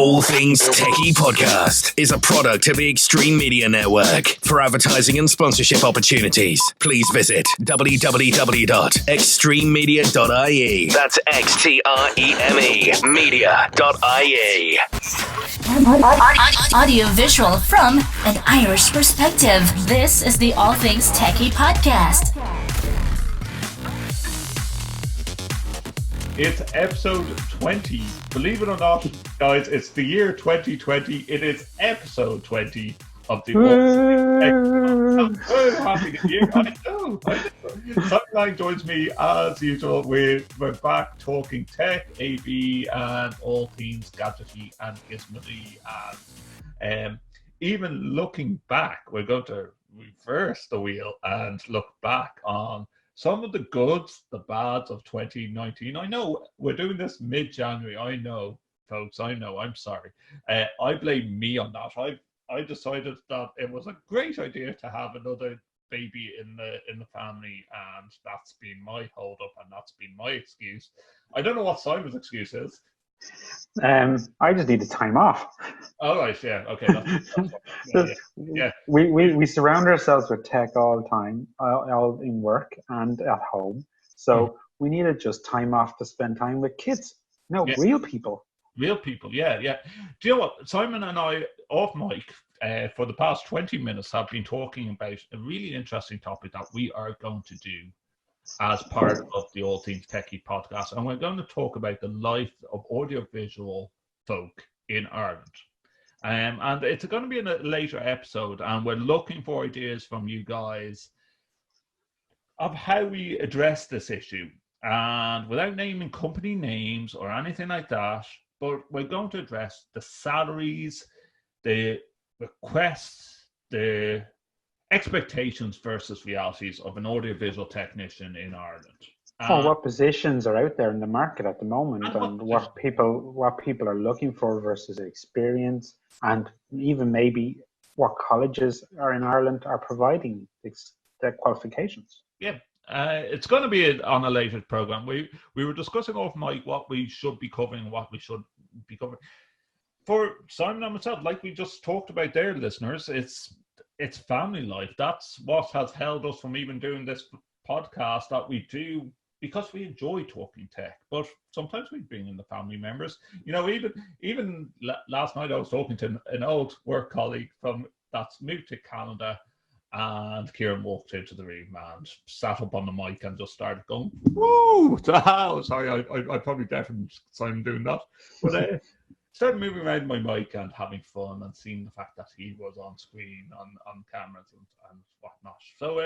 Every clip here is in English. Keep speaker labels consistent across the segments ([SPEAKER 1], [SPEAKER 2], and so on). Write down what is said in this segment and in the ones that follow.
[SPEAKER 1] All Things TechIE podcast is a product of the Extreme Media Network. For advertising and sponsorship opportunities, please visit www.extrememedia.ie. That's XTREME media.ie.
[SPEAKER 2] Audio visual from an Irish perspective. This is the All Things TechIE podcast.
[SPEAKER 3] It's episode 20. Believe it or not, guys, it's the year 2020. It is episode 20 of the Happy New Year. I know. Sunline joins me as usual. We're back talking tech, AV, and all things gadgety and gizmody. And even looking back, we're going to reverse the wheel and look back on some of the goods, the bads of 2019. I know we're doing this mid-January. I know, folks. I know. I'm sorry. I blame me on that. I decided that it was a great idea to have another baby in the family, and that's been my hold up, and that's been my excuse. I don't know what Simon's excuse is.
[SPEAKER 4] I just needed time off.
[SPEAKER 3] Oh, right, yeah, okay. Yeah.
[SPEAKER 4] We surround ourselves with tech all the time, all in work and at home. So we needed just time off to spend time with kids. No, yeah. Real people. Real people,
[SPEAKER 3] yeah. Do you know what? Simon and I, off mic, for the past 20 minutes have been talking about a really interesting topic that we are going to do as part of the All Things TechIE podcast, and we're going to talk about the life of audiovisual folk in Ireland. And it's going to be in a later episode, and we're looking for ideas from you guys of how we address this issue. And without naming company names or anything like that, but we're going to address the salaries, the requests, the expectations versus realities of an audiovisual technician in Ireland.
[SPEAKER 4] What positions are out there in the market at the moment, and what people are looking for versus experience, and even maybe what colleges are in Ireland are providing their qualifications.
[SPEAKER 3] Yeah, it's going to be on a later program. We were discussing off mic what we should be covering, what we should be covering. For Simon and myself, like we just talked about there, listeners, it's family life. That's what has held us from even doing this podcast that we do, because we enjoy talking tech. But sometimes we bring in the family members. You know, even last night I was talking to an old work colleague that's moved to Canada, and Kieran walked into the room and sat up on the mic and just started going, "Woo!" Sorry, I probably deafened Simon doing that, but. Started moving around my mic and having fun and seeing the fact that he was on screen, on cameras and whatnot. So,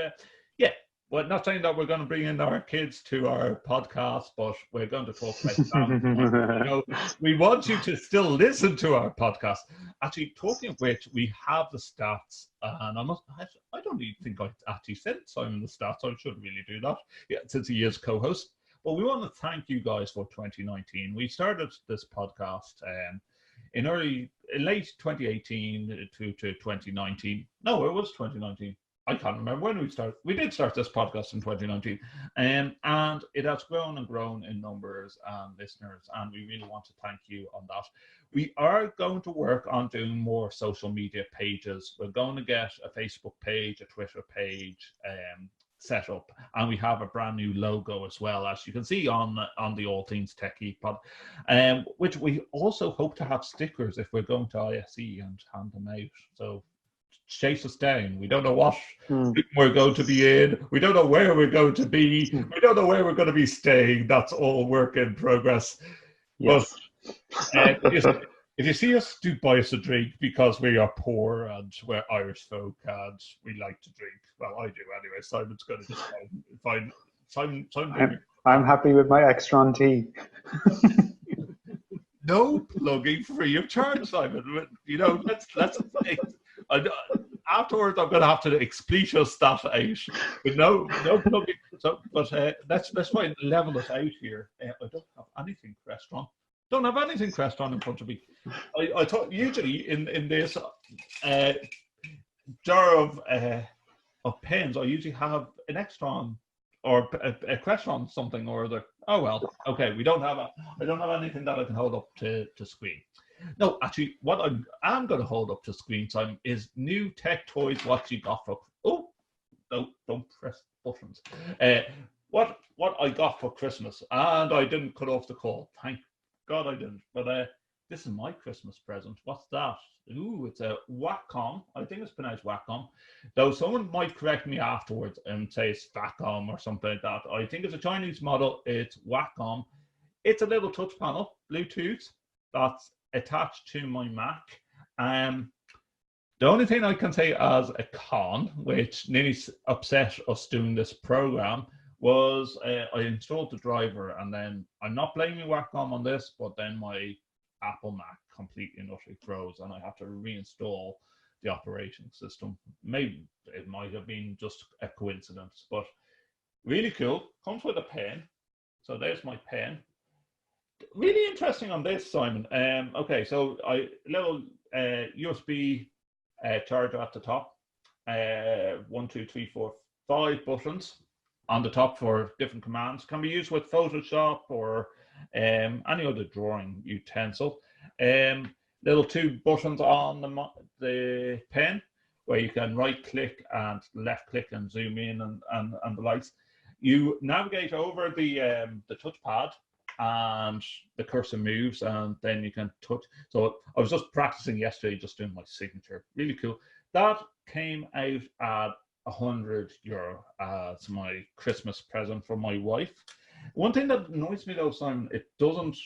[SPEAKER 3] well, not saying that we're going to bring in our kids to our podcast, but we're going to talk about family. We want you to still listen to our podcast. Actually, talking of which, we have the stats, and I don't even think I actually sent Simon the stats. I should really do that, since he is co-host. Well, we want to thank you guys for 2019. We started this podcast in late 2018 to 2019. No, it was 2019. I can't remember when we started. We did start this podcast in 2019. And it has grown and grown in numbers and listeners. And we really want to thank you on that. We are going to work on doing more social media pages. We're going to get a Facebook page, a Twitter page, set up, and we have a brand new logo as well, as you can see on the All Things TechIE pod, which we also hope to have stickers if we're going to ISE and hand them out. So chase us down. We don't know what we're going to be in. We don't know where we're going to be. We don't know where we're going to be staying. That's all work in progress. Yes. But if you see us, do buy us a drink, because we are poor and we're Irish folk and we like to drink. Well, I do anyway. Simon's going to just find Simon.
[SPEAKER 4] I'm happy with my Extron tea.
[SPEAKER 3] No plugging free of charge, Simon. You know, let's afterwards I'm going to have to expletive that out. But no plugging. So, but let's try and level it out here. I don't have anything restaurant. Don't have anything crest on in front of me. I thought usually in this jar of pens, I usually have an Extron or a Crestron something or other. Oh well, okay. I don't have anything that I can hold up to screen. No, actually, what I'm going to hold up to screen time is new tech toys. What you got for? Oh, no, don't press buttons. What I got for Christmas, and I didn't cut off the call. Thank God I didn't. But this is my Christmas present. What's that? Ooh, it's a Wacom. I think it's pronounced Wacom. Though someone might correct me afterwards and say it's Wacom or something like that. I think it's a Chinese model. It's Wacom. It's a little touch panel, Bluetooth, that's attached to my Mac. The only thing I can say as a con, which nearly upset us doing this program, was I installed the driver, and then I'm not blaming Wacom on this, but then my Apple Mac completely and utterly froze, and I had to reinstall the operating system. Maybe it might have been just a coincidence, but really cool. Comes with a pen. So there's my pen. Really interesting on this, Simon. Okay, so little USB charger at the top. 1, 2, 3, 4, 5 buttons on the top for different commands. Can be used with Photoshop or any other drawing utensil. Little 2 buttons on the pen where you can right click and left click and zoom in and the likes. You navigate over the touchpad and the cursor moves, and then you can touch. So I was just practicing yesterday, just doing my signature. Really cool. That came out at €100 as my Christmas present for my wife. One thing that annoys me though, Simon, it doesn't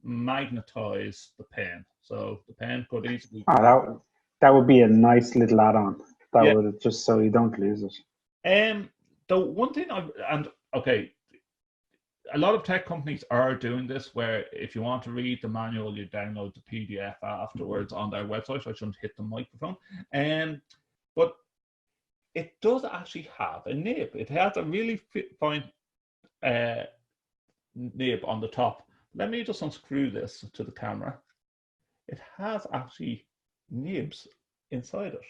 [SPEAKER 3] magnetize the pen. So the pen could easily...
[SPEAKER 4] that would be a nice little add-on. That
[SPEAKER 3] Yeah.
[SPEAKER 4] would, just so you don't lose it.
[SPEAKER 3] The one thing okay, a lot of tech companies are doing this, where if you want to read the manual, you download the PDF afterwards on their website. I shouldn't hit the microphone. But it does actually have a nib. It has a really fine nib on the top. Let me just unscrew this to the camera. It has actually nibs inside it,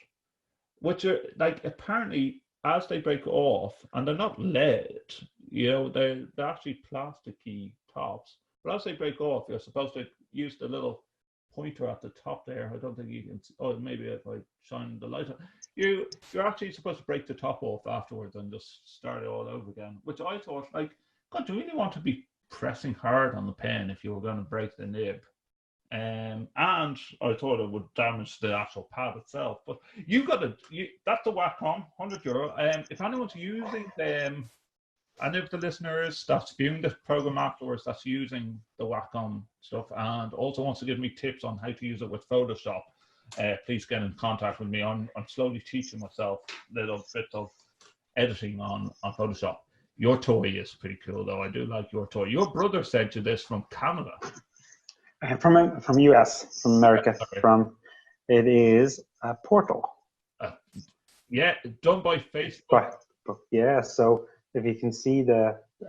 [SPEAKER 3] which are like, apparently, as they break off, and they're not lead, they're actually plasticky tops, but as they break off, you're supposed to use the little pointer at the top there. I don't think you can see. Oh, maybe if I shine the light on. You're actually supposed to break the top off afterwards and just start it all over again, which I thought, like, God, do you really want to be pressing hard on the pen if you were going to break the nib? And I thought it would damage the actual pad itself. But that's the Wacom, €100. If anyone's using them, any of the listeners that's viewing this program afterwards that's using the Wacom stuff and also wants to give me tips on how to use it with Photoshop, please get in contact with me. I'm slowly teaching myself little bits of editing on Photoshop. Your toy is pretty cool, though. I do like your toy. Your brother sent you this from Canada.
[SPEAKER 4] From US, from America. It is a portal.
[SPEAKER 3] Yeah, done by Facebook.
[SPEAKER 4] Yeah, so if you can see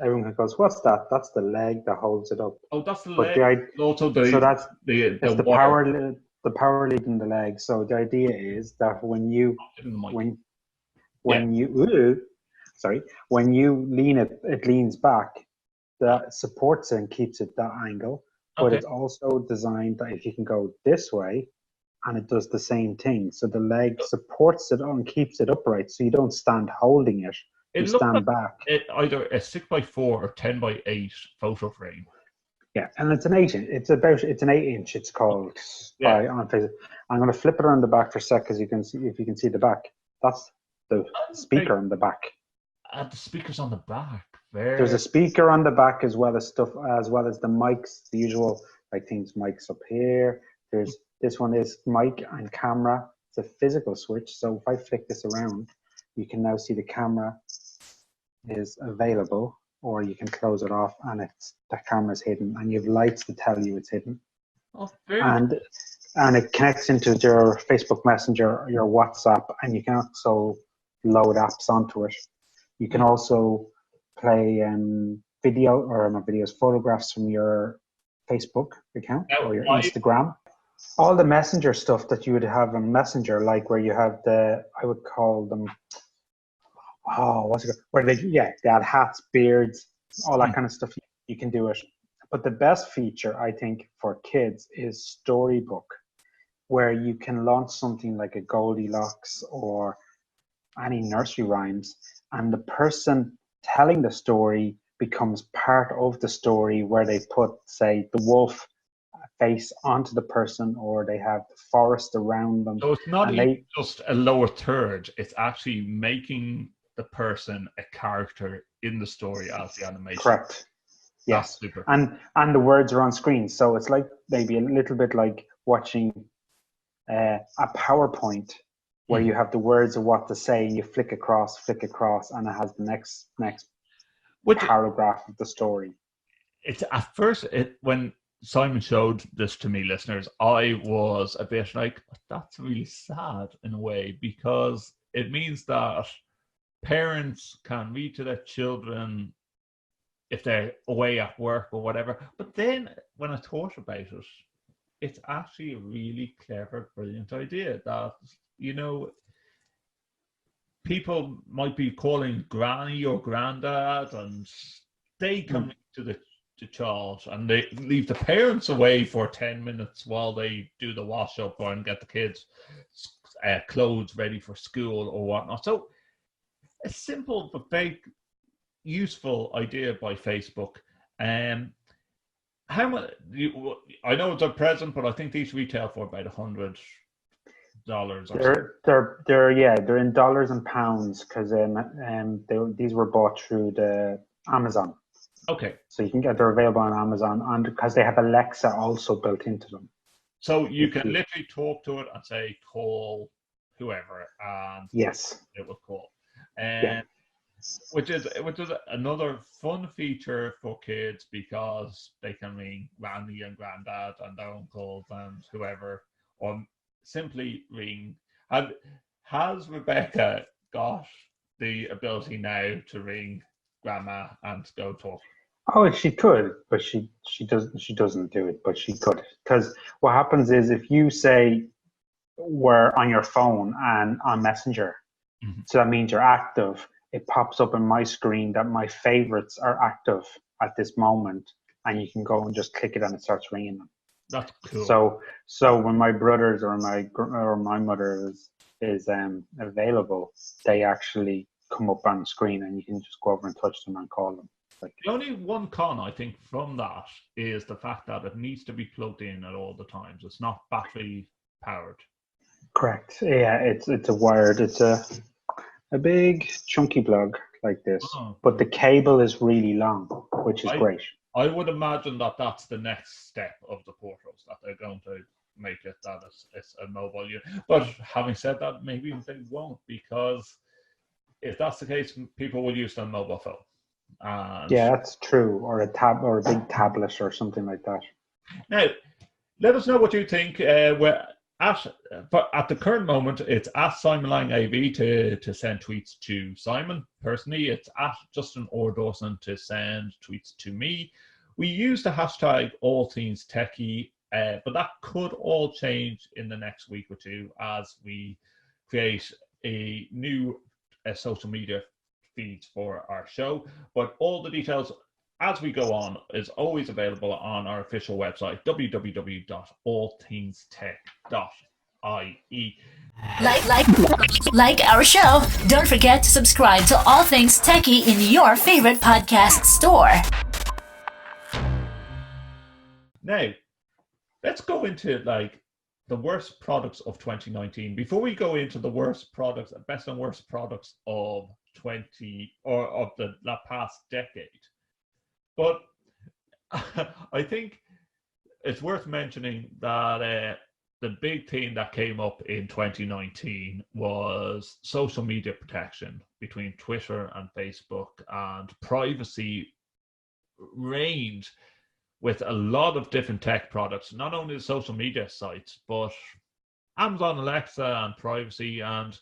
[SPEAKER 4] everyone goes, what's that? That's the leg that holds it up.
[SPEAKER 3] Oh, that's the leg.
[SPEAKER 4] So that's the power leading the leg. So the idea is that when you lean it, it leans back. That supports it and keeps it that angle. But it's also designed that if you can go this way, and it does the same thing. So the leg supports it and keeps it upright, so you don't stand holding it. You stand back.
[SPEAKER 3] Either a 6x4 or 10x8 photo frame.
[SPEAKER 4] Yeah, and it's an 8-inch. It's an 8-inch. It's called on Facebook. I'm going to flip it around the back for a sec, because you can see, if you can see the back. That's the speaker on the back.
[SPEAKER 3] The speaker's on the back.
[SPEAKER 4] There's a speaker on the back, as well as the mics, the usual mics up here. There's this one is mic and camera. It's a physical switch. So if I flick this around, you can now see the camera is available, or you can close it off and the camera's hidden, and you have lights to tell you it's hidden.
[SPEAKER 3] Oh,
[SPEAKER 4] and it connects into your Facebook Messenger, your WhatsApp, and you can also load apps onto it. You can also play photographs from your Facebook account or your Instagram. All the Messenger stuff that you would have on Messenger, like where you have I would call them, what's it called? Where they had hats, beards, all that kind of stuff. You can do it. But the best feature, I think, for kids is Storybook, where you can launch something like a Goldilocks or any nursery rhymes, and the person telling the story becomes part of the story, where they put, say, the wolf face onto the person, or they have the forest around them.
[SPEAKER 3] So it's not
[SPEAKER 4] and
[SPEAKER 3] even
[SPEAKER 4] they
[SPEAKER 3] just a lower third, it's actually making the person a character in the story as the animation.
[SPEAKER 4] Correct.
[SPEAKER 3] That's
[SPEAKER 4] Yes.
[SPEAKER 3] super.
[SPEAKER 4] And the words are on screen, so it's like maybe a little bit like watching a PowerPoint where you have the words of what to say, and you flick across, and it has the next paragraph of the story.
[SPEAKER 3] It's at first, when Simon showed this to me, listeners, I was a bit like, that's really sad in a way, because it means that parents can read to their children if they're away at work or whatever. But then when I thought about it, it's actually a really clever, brilliant idea that, people might be calling granny or granddad, and they come to the child, and they leave the parents away for 10 minutes while they do the wash up and get the kids clothes ready for school or whatnot. So a simple but very useful idea by Facebook. How much? I know it's a present, but I think these retail for about $100.
[SPEAKER 4] They're in dollars and pounds, because these were bought through the Amazon.
[SPEAKER 3] Okay.
[SPEAKER 4] So they're available on Amazon, and because they have Alexa also built into them.
[SPEAKER 3] So you can literally talk to it and say, call whoever, and
[SPEAKER 4] yes,
[SPEAKER 3] it will call. And which is another fun feature for kids, because they can ring granny and granddad and their uncles and whoever, or simply ring. Has Rebecca got the ability now to ring grandma and go talk?
[SPEAKER 4] Oh, she could, but she doesn't do it, but she could. Because what happens is, if you say we're on your phone and on Messenger, so that means you're active, it pops up on my screen that my favorites are active at this moment, and you can go and just click it and it starts ringing them.
[SPEAKER 3] That's cool.
[SPEAKER 4] So when my brothers or my mother is available, they actually come up on screen, and you can just go over and touch them and call them.
[SPEAKER 3] The only one con, I think, from that is the fact that it needs to be plugged in at all the times. It's not battery powered.
[SPEAKER 4] Correct. Yeah, it's a wired. It's a big chunky plug like this, but the cable is really long, which is great.
[SPEAKER 3] I would imagine that that's the next step of the portals, that they're going to make it that it's a mobile unit. But having said that, maybe they won't, because if that's the case, people will use their mobile phone.
[SPEAKER 4] Yeah, that's true. Or a big tablet or something like that.
[SPEAKER 3] Now, let us know what you think. But at the current moment, it's at Simon Lang AV to send tweets to Simon personally. It's at Justin or Dawson to send tweets to me. We use the hashtag All Things TechIE, but that could all change in the next week or two as we create a new social media feeds for our show. But all the details as we go on is always available on our official website, www.allthingstech.ie.
[SPEAKER 2] Like our show, don't forget to subscribe to All Things TechIE in your favorite podcast store.
[SPEAKER 3] Now, let's go into the worst products of 2019. Before we go into the worst products, best and worst products of that past decade. But I think it's worth mentioning that the big thing that came up in 2019 was social media protection between Twitter and Facebook, and privacy reigned with a lot of different tech products, not only the social media sites, but Amazon Alexa and privacy. And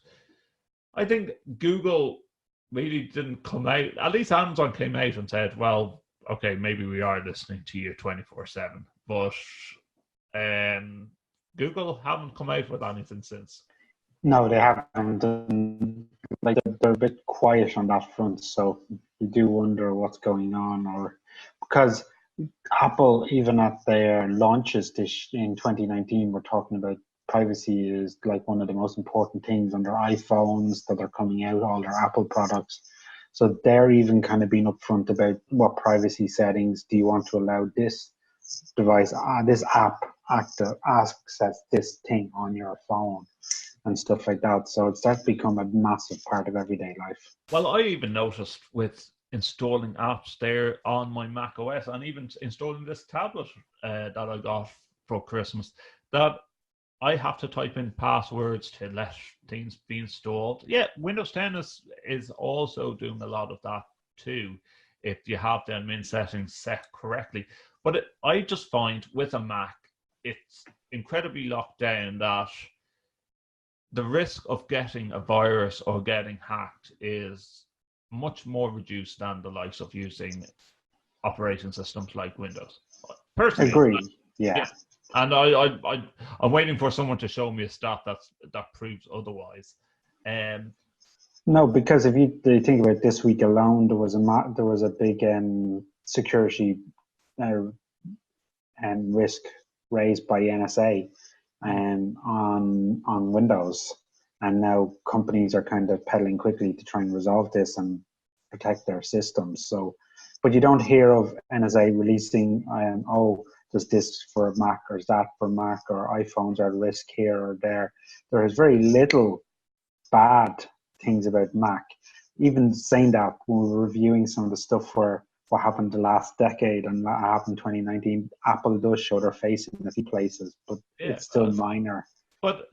[SPEAKER 3] I think Google really didn't come out, at least Amazon came out and said, well, okay, maybe we are listening to you 24/7, but Google haven't come out with anything since.
[SPEAKER 4] No, they haven't. They're a bit quiet on that front, so you do wonder what's going on, or because Apple, even at their launches in 2019, were talking about privacy is like one of the most important things on their iPhones that are coming out, all their Apple products. So they're even kind of being upfront about what privacy settings do you want to allow this device, this app access this thing on your phone and stuff like that. So it's starting to become a massive part of everyday life.
[SPEAKER 3] Well, I even noticed with installing apps there on my Mac OS and even installing this tablet that I got for Christmas that I have to type in passwords to let things be installed. Yeah, Windows 10 is also doing a lot of that too, if you have the admin settings set correctly. But I just find with a Mac, it's incredibly locked down that the risk of getting a virus or getting hacked is much more reduced than the likes of using operating systems like Windows. Personally,
[SPEAKER 4] Agree. Yeah.
[SPEAKER 3] And I'm waiting for someone to show me a stat that proves otherwise.
[SPEAKER 4] No, because if you think about this week alone, there was a big security uh, risk raised by NSA on Windows, and now companies are kind of pedaling quickly to try and resolve this and protect their systems. So, but you don't hear of NSA releasing, does this for Mac or is that for Mac or iPhones are at risk here or there. There is very little bad things about Mac. Even saying that, when we were reviewing some of the stuff for what happened the last decade and what happened in 2019, Apple does show their face in a few places, but it's still minor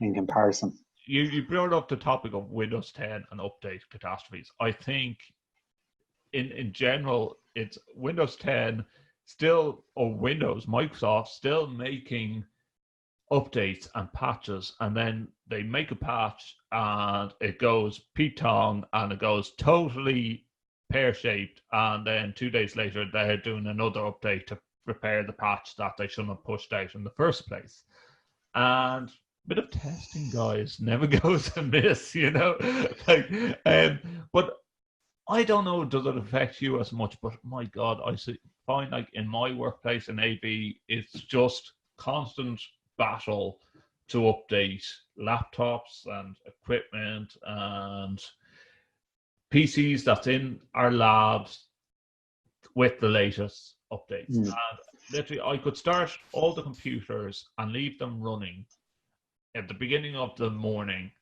[SPEAKER 4] in comparison.
[SPEAKER 3] You brought up the topic of Windows 10 and update catastrophes. I think in general, it's Windows 10 still, or Microsoft still making updates and patches, and then they make a patch and it goes Python and it goes totally pear-shaped, and then 2 days later they're doing another update to repair the patch that they shouldn't have pushed out in the first place. And a bit of testing, guys, never goes amiss, you know. But I don't know, does it affect you as much? But my God, find like in my workplace in AV, it's just constant battle to update laptops and equipment and PCs that's in our labs with the latest updates. And literally, I could start all the computers and leave them running at the beginning of the morning,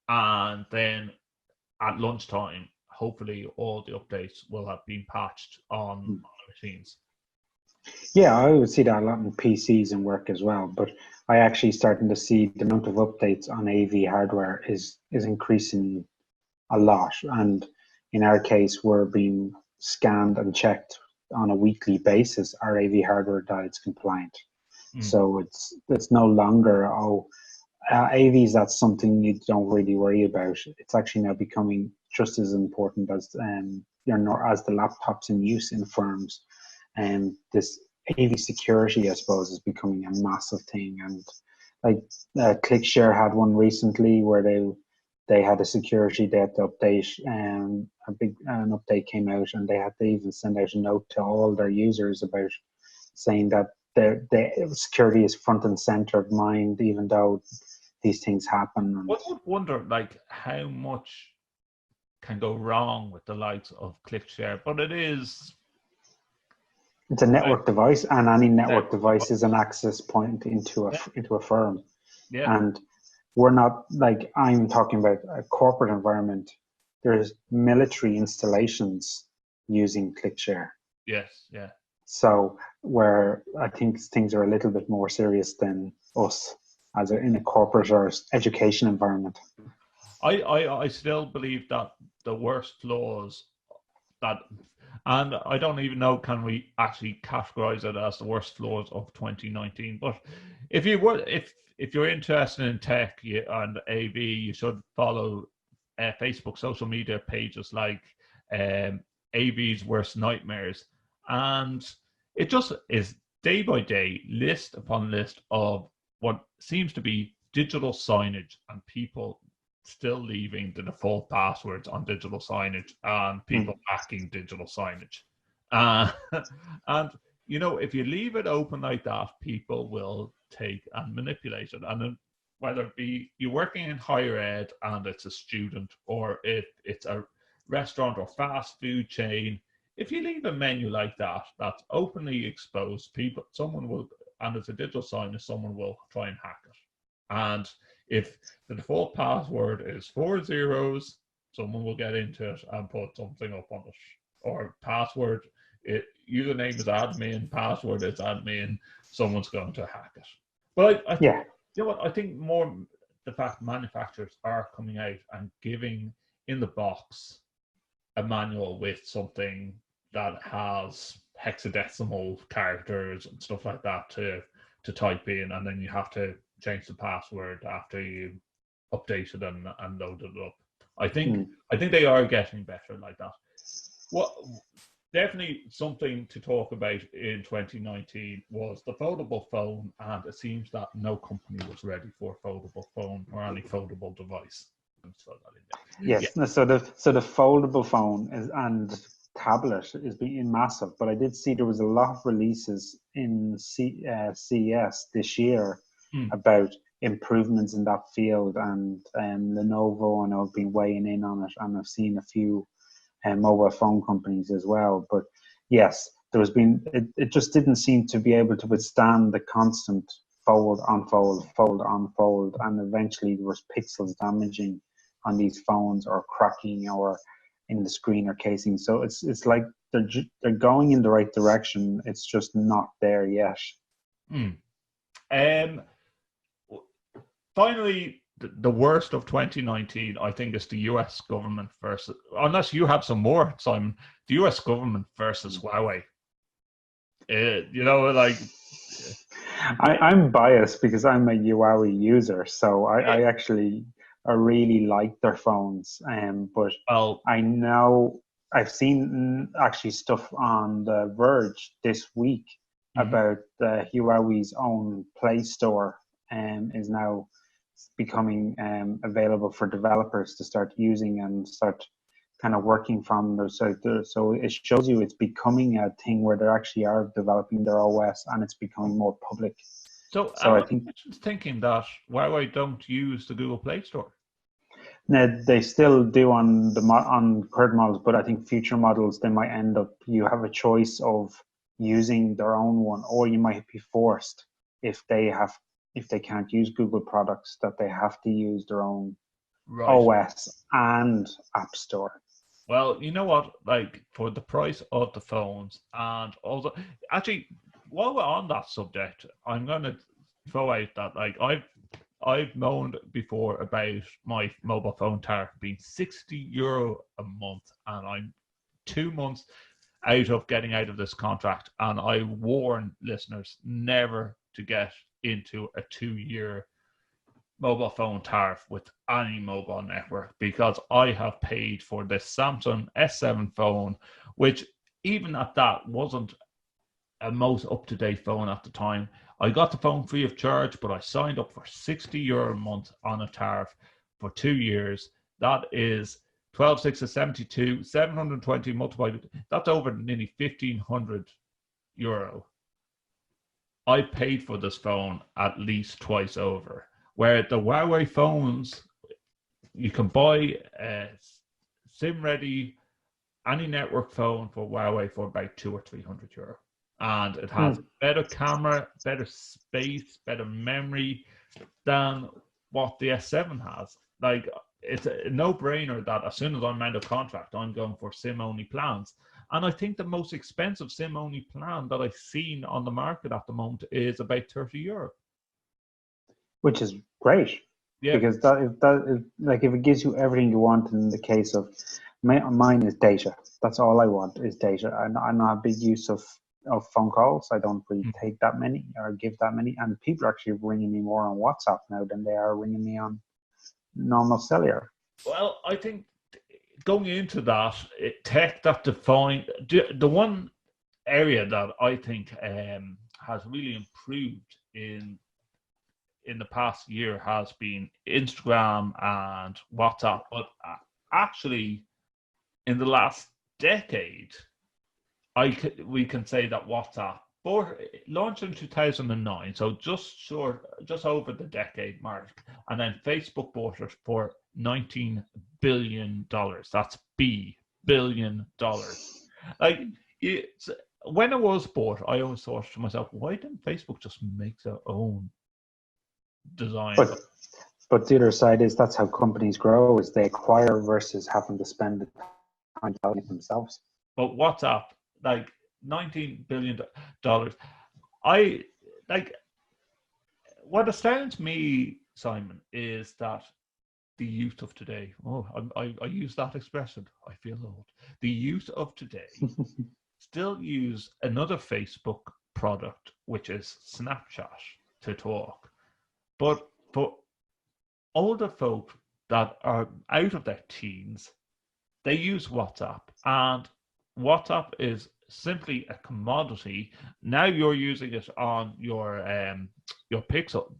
[SPEAKER 3] and then at lunchtime, hopefully all the updates will have been patched on the machines.
[SPEAKER 4] Yeah, I would see that a lot in PCs and work as well, but I actually starting to see the amount of updates on AV hardware is increasing a lot. And in our case, we're being scanned and checked on a weekly basis, our AV hardware that it's compliant. So it's no longer, AVs, that's something you don't really worry about. It's actually now becoming just as important as as the laptops in use in firms. And this AV security, I suppose, is becoming a massive thing. And like ClickShare had one recently where they had a security they had to update, and an update came out, and they had to even send out a note to all their users about saying that the security is front and center of mind, even though these things happen. And
[SPEAKER 3] one would wonder, like, how much can go wrong with the likes of ClickShare, but
[SPEAKER 4] it's a network device, and any network device is an access point into a firm.
[SPEAKER 3] Yeah.
[SPEAKER 4] And we're not, like, I'm talking about a corporate environment. There's military installations using ClickShare.
[SPEAKER 3] Yes, yeah.
[SPEAKER 4] So where I think things are a little bit more serious than us in a corporate or education environment.
[SPEAKER 3] I still believe that the worst flaws that, and I don't even know, can we actually categorize it as the worst flaws of 2019? But if you're interested in tech and AV, you should follow Facebook social media pages like AV's Worst Nightmares, and it just is day by day, list upon list of what seems to be digital signage and people still leaving the default passwords on digital signage and people hacking digital signage. And you know, if you leave it open like that, people will take and manipulate it. And then whether it be you working in higher ed and it's a student, or if it's a restaurant or fast food chain, if you leave a menu like that, that's openly exposed, someone will, and it's a digital sign, someone will try and hack it. And if the default password is 4 zeros, someone will get into it and put something up on it. Or password, username is admin, password is admin, someone's going to hack it. But I think, you know what, I think more the fact manufacturers are coming out and giving in the box a manual with something that has hexadecimal characters and stuff like that to type in, and then you have to change the password after you update it and load it up. I think they are getting better like that. What definitely something to talk about in 2019 was the foldable phone, and it seems that no company was ready for a foldable phone or any foldable device.
[SPEAKER 4] Yes, yeah. So the foldable phone and tablet is being massive, but I did see there was a lot of releases in CES this year about improvements in that field, and Lenovo, and I've been weighing in on it, and I've seen a few mobile phone companies as well. But yes, it just didn't seem to be able to withstand the constant fold, unfold, fold, unfold, and eventually there was pixels damaging on these phones, or cracking, or in the screen or casing. So it's like they're going in the right direction. It's just not there yet.
[SPEAKER 3] Finally, the worst of 2019, I think, is the US government versus, unless you have some more, Simon, the US government versus Huawei. You know, like...
[SPEAKER 4] I'm biased because I'm a Huawei user, so I actually... I really like their phones, but I know I've seen actually stuff on The Verge this week about Huawei's own Play Store is now becoming available for developers to start using and start kind of working from their site. So it shows you it's becoming a thing where they actually are developing their OS, and it's becoming more public.
[SPEAKER 3] So I think thinking that Huawei don't use the Google Play Store.
[SPEAKER 4] No, they still do on current models, but I think future models they might end up. You have a choice of using their own one, or you might be forced if they can't use Google products, that they have to use their own OS and App Store.
[SPEAKER 3] Well, you know what? Like, for the price of the phones, and also, actually, while we're on that subject, I'm going to throw out that, like, I've moaned before about my mobile phone tariff being €60 a month, and I'm 2 months out of getting out of this contract, and I warn listeners never to get into a 2-year mobile phone tariff with any mobile network, because I have paid for this Samsung S7 phone, which even at that wasn't a most up-to-date phone at the time. I got the phone free of charge, but I signed up for €60 a month on a tariff for 2 years. That is 12, 6 is 72, 720 multiplied. That's over nearly €1,500. I paid for this phone at least twice over. Where the Huawei phones, you can buy a SIM-ready, any network phone for Huawei for about €200 or €300. And it has better camera, better space, better memory than what the S7 has. Like, it's a no-brainer that as soon as I'm out of contract, I'm going for SIM-only plans. And I think the most expensive SIM-only plan that I've seen on the market at the moment is about €30.
[SPEAKER 4] Which is great. Yeah. Because if it gives you everything you want, in the case of mine is data. That's all I want is data. I'm not a big use of phone calls. I don't really take that many or give that many, and people are actually ringing me more on WhatsApp now than they are ringing me on normal cellular.
[SPEAKER 3] Well, I think going into that, tech that defined the one area that I think has really improved in the past year has been Instagram and WhatsApp, but actually in the last decade, we can say that WhatsApp launched in 2009, so just over the decade mark, and then Facebook bought it for $19 billion. That's billion dollars. Like when it was bought, I always thought to myself, why didn't Facebook just make their own design?
[SPEAKER 4] But the other side is that's how companies grow: is they acquire versus having to spend the time developing it themselves.
[SPEAKER 3] But WhatsApp, like $19 billion. I like what astounds me, Simon, is that the youth of today. Oh, I use that expression. I feel old. The youth of today still use another Facebook product, which is Snapchat, to talk. But for older folk that are out of their teens, they use WhatsApp, and WhatsApp is simply a commodity. Now you're using it on your Portal.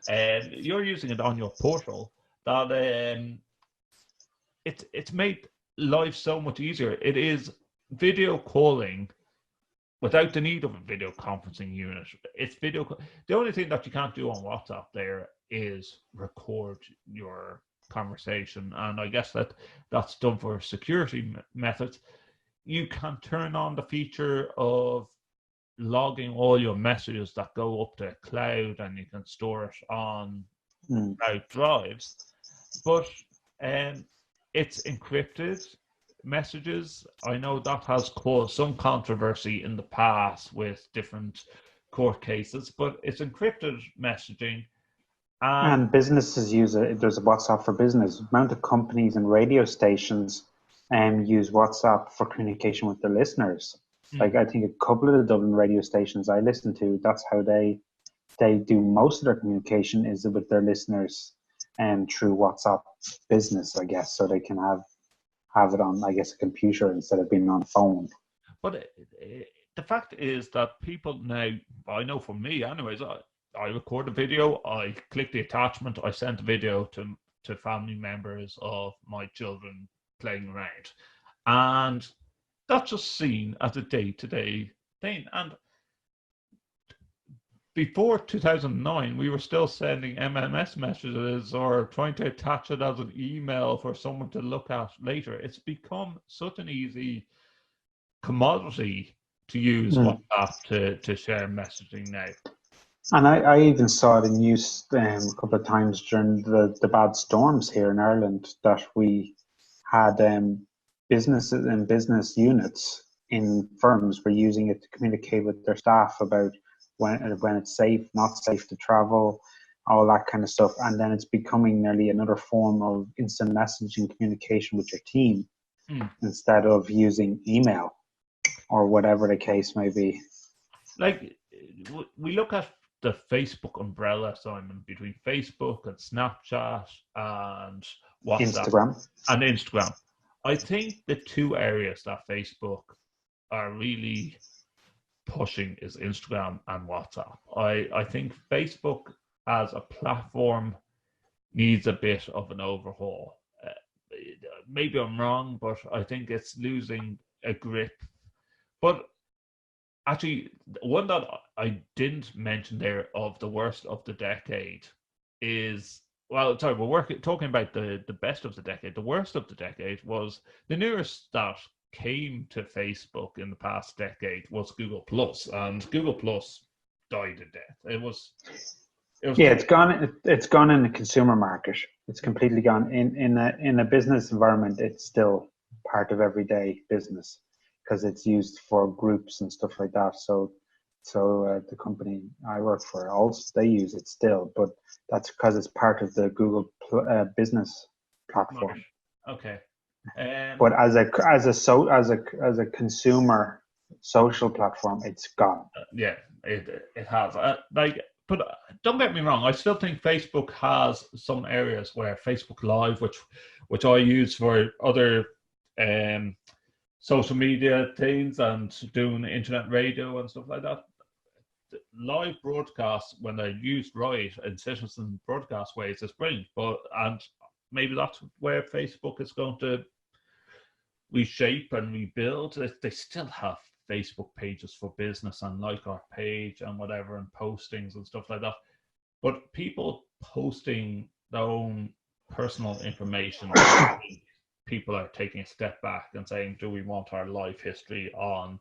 [SPEAKER 3] And you're using it on your Portal. That it's made life so much easier. It is video calling without the need of a video conferencing unit. It's video. The only thing that you can't do on WhatsApp there is record your conversation, and I guess that's done for security methods. You can turn on the feature of logging all your messages that go up to cloud, and you can store it on cloud drives, but it's encrypted messages. I know that has caused some controversy in the past with different court cases, but it's encrypted messaging.
[SPEAKER 4] And businesses use it. There's a WhatsApp for Business. The amount of companies and radio stations use WhatsApp for communication with their listeners. Like I think a couple of the Dublin radio stations I listen to, that's how they do most of their communication, is with their listeners through WhatsApp Business, I guess, so they can have it on, I guess, a computer instead of being on a phone.
[SPEAKER 3] But the fact is that people now, I know for me anyways, I record a video, I click the attachment, I send the video to family members of my children playing around. And that's just seen as a day-to-day thing. And before 2009, we were still sending MMS messages or trying to attach it as an email for someone to look at later. It's become such an easy commodity to use WhatsApp to share messaging now.
[SPEAKER 4] And I even saw it in use a couple of times during the bad storms here in Ireland, that we had businesses and business units in firms were using it to communicate with their staff about when it's safe, not safe to travel, all that kind of stuff. And then it's becoming nearly another form of instant messaging communication with your team instead of using email or whatever the case may be.
[SPEAKER 3] Like, we look at the Facebook umbrella, Simon, between Facebook and Snapchat and WhatsApp and Instagram. I think the two areas that Facebook are really pushing is Instagram and WhatsApp. I think Facebook as a platform needs a bit of an overhaul. Maybe I'm wrong, but I think it's losing a grip. But actually, one that I didn't mention there of the worst of the decade is, well, sorry, we're talking about the best of the decade. The worst of the decade was the newest that came to Facebook in the past decade was Google Plus, and Google Plus died a death. It was
[SPEAKER 4] it's gone. It's gone in the consumer market. It's completely gone. In a business environment, it's still part of everyday business because it's used for groups and stuff like that. So the company I work for, also they use it still, but that's because it's part of the Google business platform.
[SPEAKER 3] Okay.
[SPEAKER 4] But as a consumer social platform, it's gone.
[SPEAKER 3] Yeah, it has. But don't get me wrong. I still think Facebook has some areas where Facebook Live, which I use for other social media things and doing internet radio and stuff like that. Live broadcasts, when they're used right in citizen broadcast ways, is brilliant. And maybe that's where Facebook is going to reshape and rebuild. They still have Facebook pages for business and like our page and whatever and postings and stuff like that. But people posting their own personal information, people are taking a step back and saying, do we want our life history on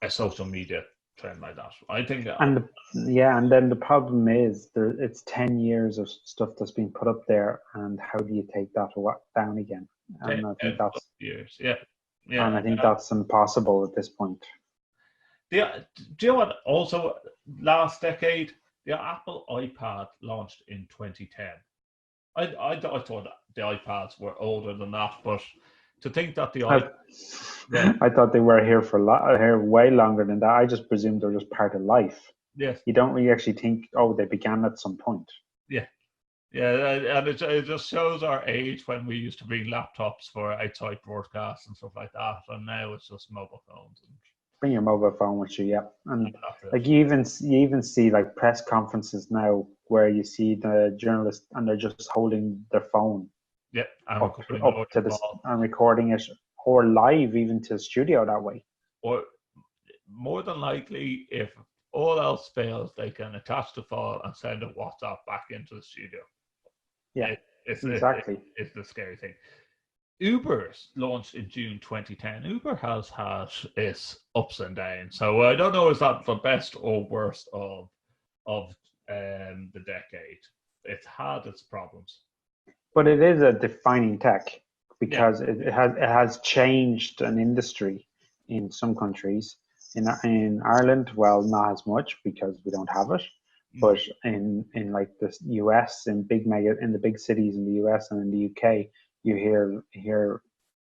[SPEAKER 3] a social media trend like that? I think
[SPEAKER 4] and then the problem is it's 10 years of stuff that's been put up there, and how do you take that down again? And I think that's
[SPEAKER 3] years. Yeah.
[SPEAKER 4] And I think that's impossible at this point.
[SPEAKER 3] Do you know what? Also, last decade, the Apple iPad launched in 2010. I thought the iPads were older than that, but to think that
[SPEAKER 4] I thought they were here here way longer than that. I just presumed they're just part of life.
[SPEAKER 3] Yes.
[SPEAKER 4] You don't really actually think, oh, they began at some point.
[SPEAKER 3] Yeah. Yeah, and it just shows our age when we used to bring laptops for outside broadcasts and stuff like that, and now it's just mobile phones.
[SPEAKER 4] Bring your mobile phone with you, yeah. And like you even see like press conferences now where you see the journalist and they're just holding their phone,
[SPEAKER 3] yeah,
[SPEAKER 4] up to this and recording it, or live even to the studio that way.
[SPEAKER 3] Or more than likely, if all else fails, they can attach the file and send a WhatsApp back into the studio.
[SPEAKER 4] Yeah,
[SPEAKER 3] exactly. It's the scary thing. Uber launched in June 2010. Uber has had its ups and downs. So I don't know, is that the best or worst of the decade? It's had its problems.
[SPEAKER 4] But it is a defining tech because it has changed an industry in some countries. In Ireland, well, not as much because we don't have it. But in like the US, in the big cities in the US and in the UK, you hear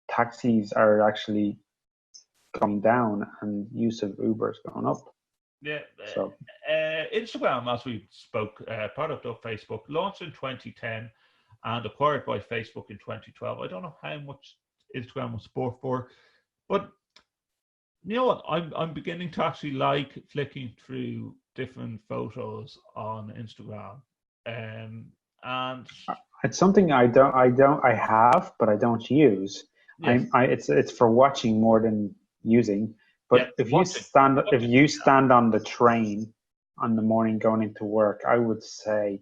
[SPEAKER 4] taxis are actually going down and use of Uber is going up.
[SPEAKER 3] Yeah.
[SPEAKER 4] So
[SPEAKER 3] Instagram, as we spoke, product of Facebook, launched in 2010 and acquired by Facebook in 2012. I don't know how much Instagram was bought for, but you know what? I'm beginning to actually like flicking through different photos on Instagram, and
[SPEAKER 4] it's something I have, but I don't use. Yes. It's for watching more than using. But if you stand on the train on the morning going into work, I would say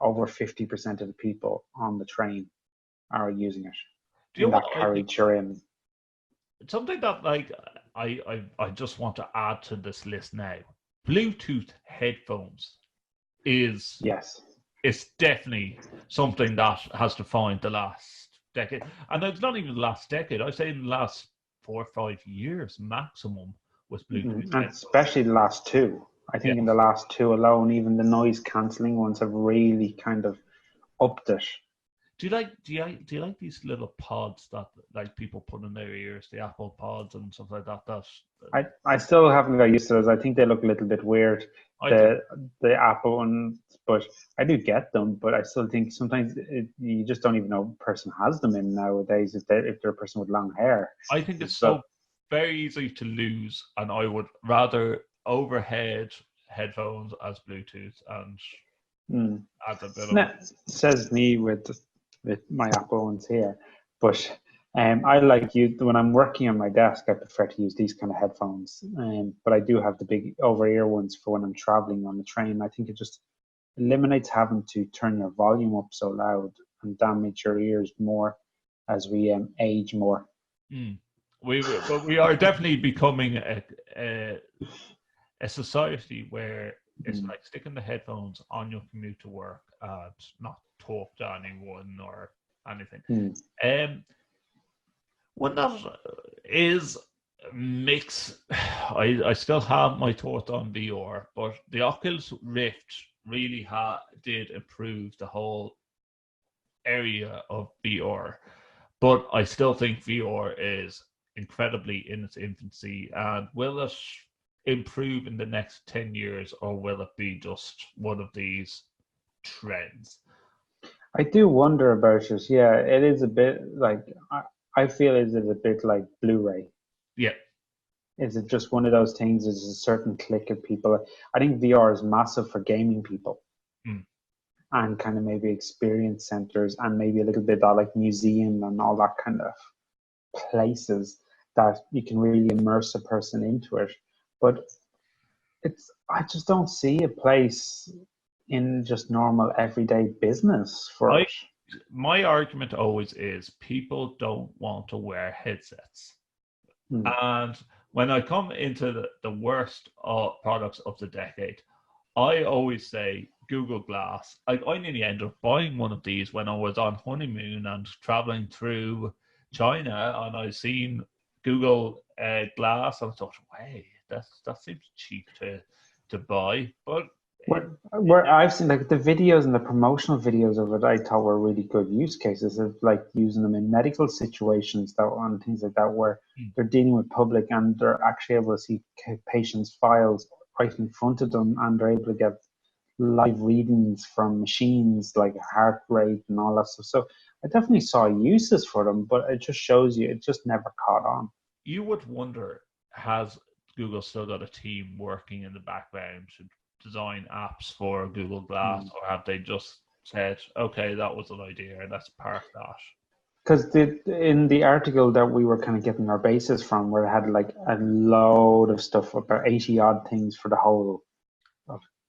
[SPEAKER 4] over 50% of the people on the train are using it.
[SPEAKER 3] Do you know what
[SPEAKER 4] carriage you're in?
[SPEAKER 3] Something that like I just want to add to this list now. Bluetooth headphones is it's definitely something that has defined the last decade, and it's not even the last decade. I say in the last 4 or 5 years maximum with Bluetooth,
[SPEAKER 4] and especially the last two. I think in the last two alone, even the noise cancelling ones have really kind of upped it.
[SPEAKER 3] Do you like these little pods that like people put in their ears, the Apple pods and stuff like that?
[SPEAKER 4] I still haven't got used to those. I think they look a little bit weird, the Apple ones, but I do get them. But I still think sometimes you just don't even know a person has them in nowadays if they're a person with long hair.
[SPEAKER 3] I think it's so very easy to lose, and I would rather overhead headphones as Bluetooth and add a bit of
[SPEAKER 4] says me with my Apple ones here, but I like you when I'm working on my desk. I prefer to use these kind of headphones, but I do have the big over-ear ones for when I'm traveling on the train. I think it just eliminates having to turn your volume up so loud and damage your ears more as we age more.
[SPEAKER 3] But we are definitely becoming a society where it's like sticking the headphones on your commute to work and not talk to anyone or anything. When that is mixed, I still have my thoughts on VR, but the Oculus Rift really did improve the whole area of VR. But I still think VR is incredibly in its infancy, and will it improve in the next 10 years, or will it be just one of these trends?
[SPEAKER 4] I do wonder about it. Yeah, it is a bit like I feel is it a bit like Blu-ray.
[SPEAKER 3] Yeah.
[SPEAKER 4] Is it just one of those things? Is a certain clique of people? I think VR is massive for gaming people, and kind of maybe experience centers, and maybe a little bit like museum and all that kind of places that you can really immerse a person into it. But I just don't see a place in just normal everyday business for it.
[SPEAKER 3] My argument always is people don't want to wear headsets. And when I come into the worst products of the decade, I always say Google Glass. I nearly ended up buying one of these when I was on honeymoon and traveling through China, and I seen Google Glass, and I thought, "Hey, that seems cheap to buy." But
[SPEAKER 4] where I've seen like the videos and the promotional videos of it, I thought were really good use cases of like using them in medical situations that and things like that, where they're dealing with public and they're actually able to see patients' files right in front of them, and they're able to get live readings from machines like heart rate and all that stuff. So I definitely saw uses for them, but it just shows you it just never caught on.
[SPEAKER 3] You would wonder, has Google still got a team working in the background to design apps for Google Glass, or have they just said, okay, that was an idea, let's park that?
[SPEAKER 4] Because in the article that we were kind of getting our basis from, where it had like a load of stuff, about 80 odd things for the whole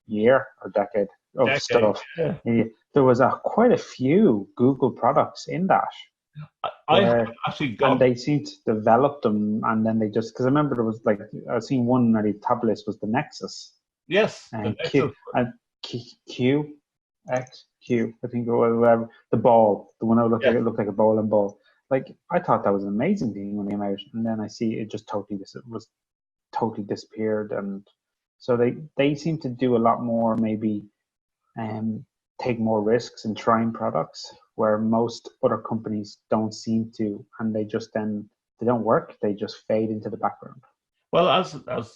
[SPEAKER 4] year or decade of stuff.
[SPEAKER 3] Yeah.
[SPEAKER 4] There was quite a few Google products in that.
[SPEAKER 3] I actually got,
[SPEAKER 4] and they seemed to develop them, and then they just, because I remember there was like, I seen one on the top list was the Nexus.
[SPEAKER 3] Yes,
[SPEAKER 4] And Q, X, Q, I think, or whatever, the ball, the one that looked like it looked like a bowling ball. Like, I thought that was an amazing thing when it came out, and then I see it just totally disappeared. And so they seem to do a lot more, maybe take more risks in trying products, where most other companies don't seem to, and they don't work, they just fade into the background.
[SPEAKER 3] Well, as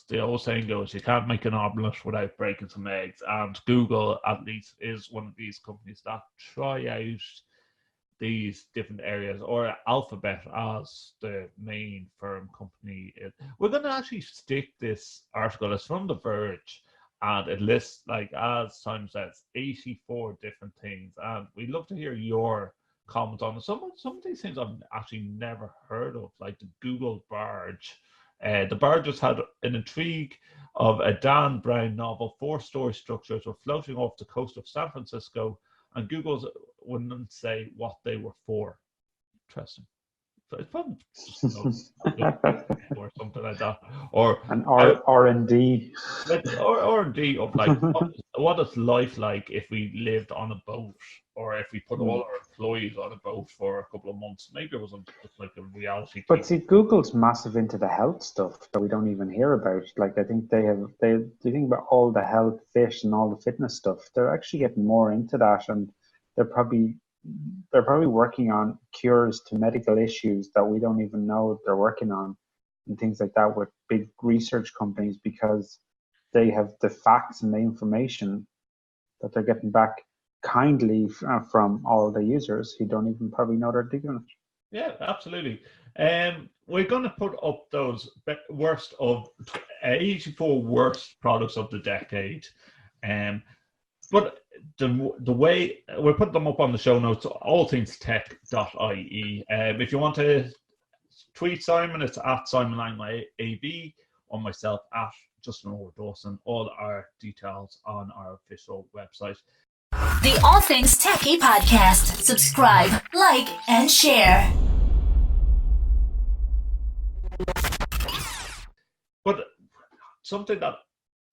[SPEAKER 3] the old saying goes, you can't make an omelette without breaking some eggs. And Google, at least, is one of these companies that try out these different areas, or Alphabet as the main firm company. We're going to actually stick this article. It's from The Verge, and it lists, like as Simon says, 84 different things. And we'd love to hear your comments on it. Some of these things I've actually never heard of, like the Google Barge. The barges had an intrigue of a Dan Brown novel. 4-story structures were floating off the coast of San Francisco, and Google's wouldn't say what they were for. Interesting. So it's probably or something like that, or
[SPEAKER 4] an R&D,
[SPEAKER 3] R&D of like what is life like if we lived on a boat, or if we put all our employees on a boat for a couple of months. Maybe it was just like a reality.
[SPEAKER 4] But see, Google's massive into the health stuff that we don't even hear about. Like, I think do you think about all the health fish and all the fitness stuff? They're actually getting more into that, and they're probably working on cures to medical issues that we don't even know they're working on, and things like that, with big research companies, because they have the facts and the information that they're getting back kindly from all the users who don't even probably know they're doing it.
[SPEAKER 3] Yeah, absolutely. We're going to put up those worst of 84 worst products of the decade. But the way we'll put them up on the show notes, allthingstech.ie. If you want to tweet Simon, it's at Simon Langley AB, or myself at Justin Orr Dawson. All our details on our official website.
[SPEAKER 2] The All Things TechIE podcast. Subscribe, like, and share.
[SPEAKER 3] But something that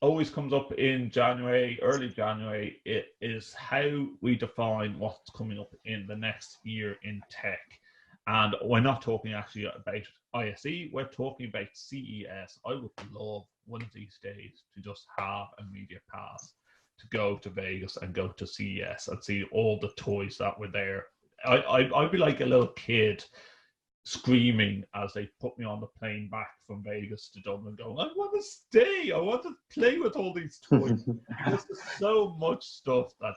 [SPEAKER 3] always comes up in January, early January, it is how we define what's coming up in the next year in tech. And we're not talking actually about ISE, we're talking about CES. I would love one of these days to just have a media pass to go to Vegas and go to CES and see all the toys that were there. I'd be like a little kid screaming as they put me on the plane back from Vegas to Dublin, going, I want to stay, I want to play with all these toys. There's so much stuff that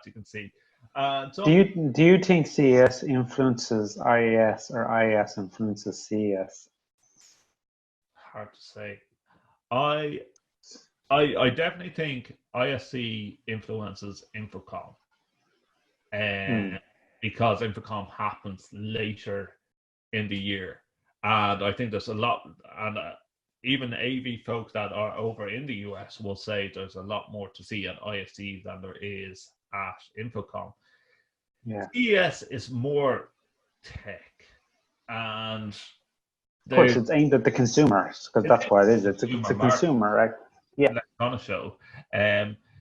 [SPEAKER 3] you can see. So,
[SPEAKER 4] do you think CES influences IES or IES influences CES?
[SPEAKER 3] Hard to say. I definitely think ISE influences Infocom, because Infocom happens later in the year. And I think there's a lot, and even AV folks that are over in the US will say there's a lot more to see at ISE than there is at Infocom.
[SPEAKER 4] Yeah.
[SPEAKER 3] CES is more tech, and
[SPEAKER 4] Of course, it's aimed at the consumers because that's what it is. It's a consumer, right? Yeah.
[SPEAKER 3] Electronic show.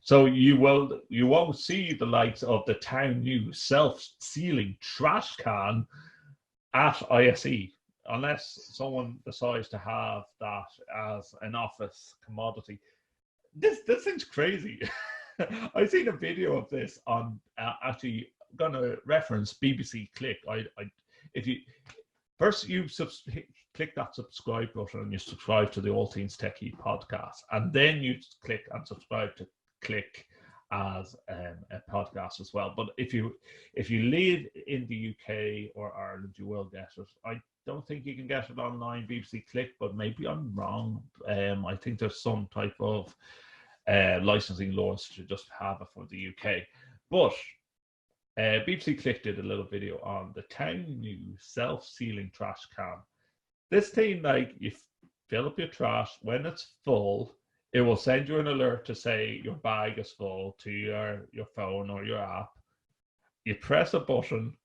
[SPEAKER 3] So you won't see the likes of the town new self-sealing trash can at ISE unless someone decides to have that as an office commodity. This thing's crazy. I've seen a video of this on actually going to reference BBC Click. If you first you click that subscribe button and you subscribe to the All Things TechIE podcast, and then you click and subscribe to Click as a podcast as well. But if you live in the UK or Ireland, you will get it. I don't think you can get it online, BBC Click, but maybe I'm wrong. I think there's some type of licensing laws to just have it for the UK. But BBC Click did a little video on the town new self-sealing trash can. This thing, like, you fill up your trash, when it's full, it will send you an alert to say your bag is full to your phone or your app. You press a button,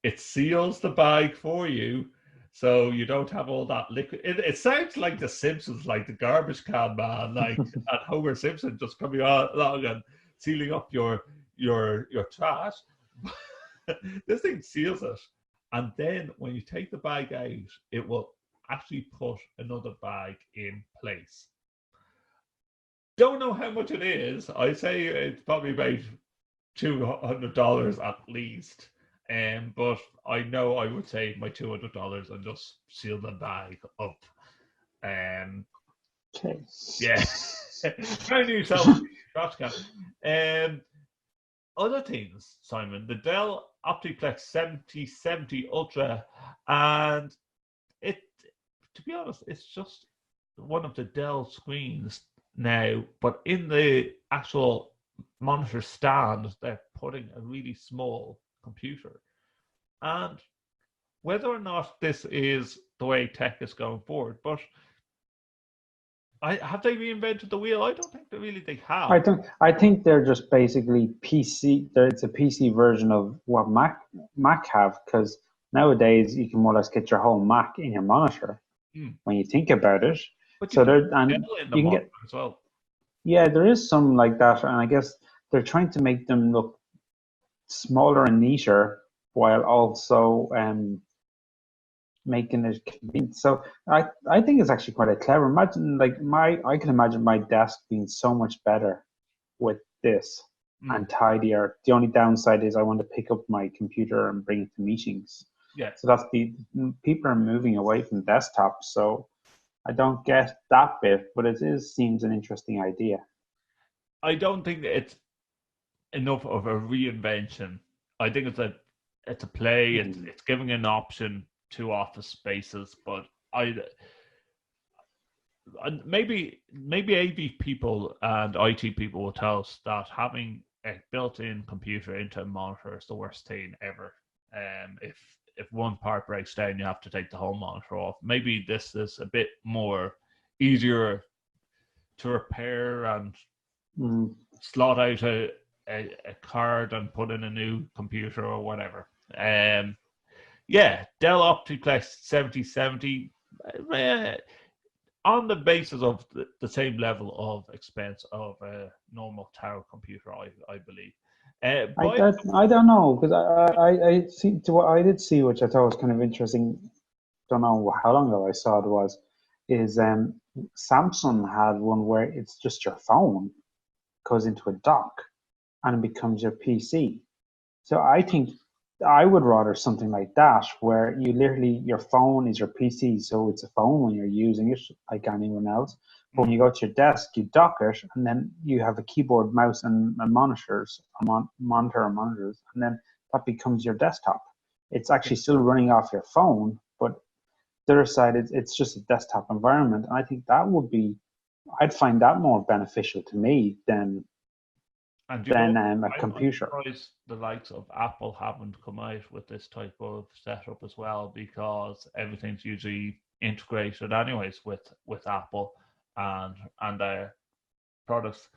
[SPEAKER 3] it seals the bag for you, so you don't have all that liquid. It sounds like The Simpsons, like the garbage can man, like and Homer Simpson just coming along and sealing up your trash. This thing seals it, and then when you take the bag out, it will actually put another bag in place. Don't know how much it is. I say it's probably about $200 at least. But I know I would save my $200 and just seal the bag up.
[SPEAKER 4] Okay.
[SPEAKER 3] Yeah. Try new yourself trash can. Other things, Simon, the Dell Optiplex 7070 Ultra, and it, to be honest, it's just one of the Dell screens now, but in the actual monitor stand, they're putting a really small computer. And whether or not this is the way tech is going forward, but have they reinvented the wheel? I don't think they have.
[SPEAKER 4] I think they're just basically PC. It's a PC version of what Mac have, because nowadays you can more or less get your whole Mac in your monitor when you think about it.
[SPEAKER 3] But
[SPEAKER 4] so
[SPEAKER 3] you
[SPEAKER 4] can get
[SPEAKER 3] as well.
[SPEAKER 4] Yeah, there is some like that, and I guess they're trying to make them look smaller and neater while also making it convenient. So I think it's actually quite a clever. Imagine I can imagine my desk being so much better with this and tidier. The only downside is I want to pick up my computer and bring it to meetings.
[SPEAKER 3] Yeah.
[SPEAKER 4] So that's people are moving away from desktops. So I don't get that bit, but seems an interesting idea.
[SPEAKER 3] I don't think it's enough of a reinvention. I think it's a play. It's giving an option to office spaces, but maybe AV people and IT people will tell us that having a built-in computer into a monitor is the worst thing ever. If one part breaks down, you have to take the whole monitor off. Maybe this is a bit more easier to repair and slot out a card and put in a new computer or whatever. Dell Optiplex 7070 on the basis of the same level of expense of a normal tower computer, I believe.
[SPEAKER 4] I don't know, because I did see, which I thought was kind of interesting. Don't know how long ago I saw it is Samsung had one where it's just your phone goes into a dock and it becomes your PC. So I think I would rather something like that, where you literally, your phone is your PC, so it's a phone when you're using it like anyone else. But when you go to your desk, you dock it, and then you have a keyboard, mouse, and monitors, monitor and monitors, and then that becomes your desktop. It's actually still running off your phone, but the other side, it's just a desktop environment. And I think I'd find that more beneficial to me than than a computer.
[SPEAKER 3] I'm surprised the likes of Apple haven't come out with this type of setup as well, because everything's usually integrated anyways with Apple and their products.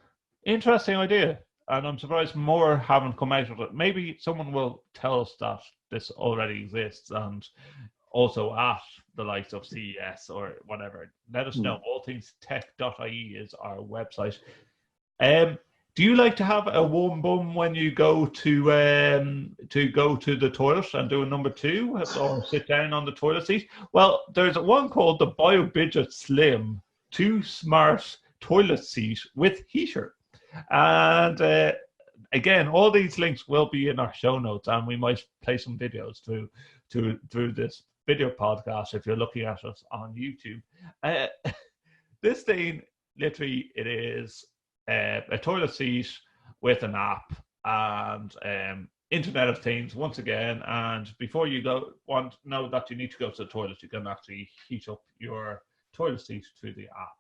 [SPEAKER 3] Interesting idea, and I'm surprised more haven't come out of it. Maybe someone will tell us that this already exists, and also at the likes of CES or whatever. Let us know. allthingstech.ie is our website. Do you like to have a warm bum when you go to the toilet and do a number 2, or sit down on the toilet seat? Well, there's one called the BioBidget Slim 2 Smart Toilet Seat with heater, and again, all these links will be in our show notes, and we might play some videos through this video podcast if you're looking at us on YouTube. This thing, literally, it is a toilet seat with an app and Internet of Things once again. And before you know that you need to go to the toilet, you can actually heat up your toilet seat through the app.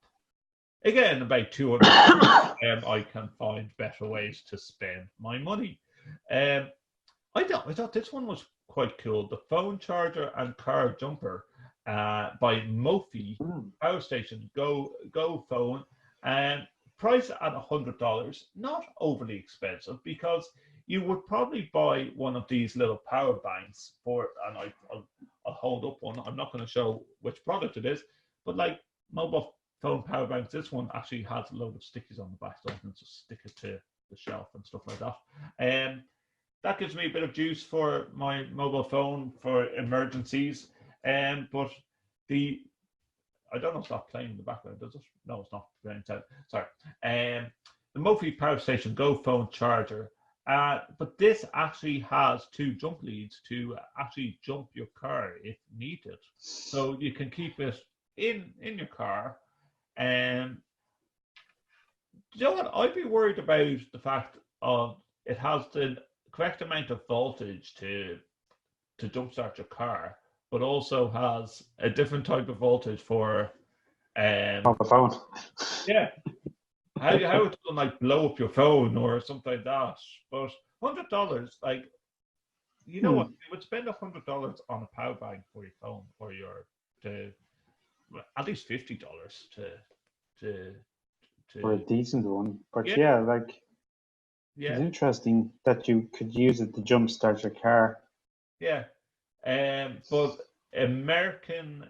[SPEAKER 3] Again, about 200. I can find better ways to spend my money. I thought this one was quite cool. The phone charger and car jumper by Mophie Power Station Go Phone. Price at $100, not overly expensive, because you would probably buy one of these little power banks and I'll hold up one. I'm not going to show which product it is, but like mobile phone power banks, this one actually has a load of stickies on the back, so I can just stick it to the shelf and stuff like that. That gives me a bit of juice for my mobile phone for emergencies. But I don't know if that's playing in the background, does it? No, it's not playing. Sorry. The Mophie Power Station Go Phone Charger. But this actually has 2 jump leads to actually jump your car if needed. So you can keep it in your car. You know what? I'd be worried about the fact of it has the correct amount of voltage to jumpstart your car, but also has a different type of voltage for
[SPEAKER 4] on the phone.
[SPEAKER 3] Yeah. How it will like blow up your phone or something like that. But $100, like, you know what? You would spend $100 on a power bank for your phone or at least $50 to
[SPEAKER 4] for a decent one. But it's interesting that you could use it to jumpstart your car.
[SPEAKER 3] Yeah. But American,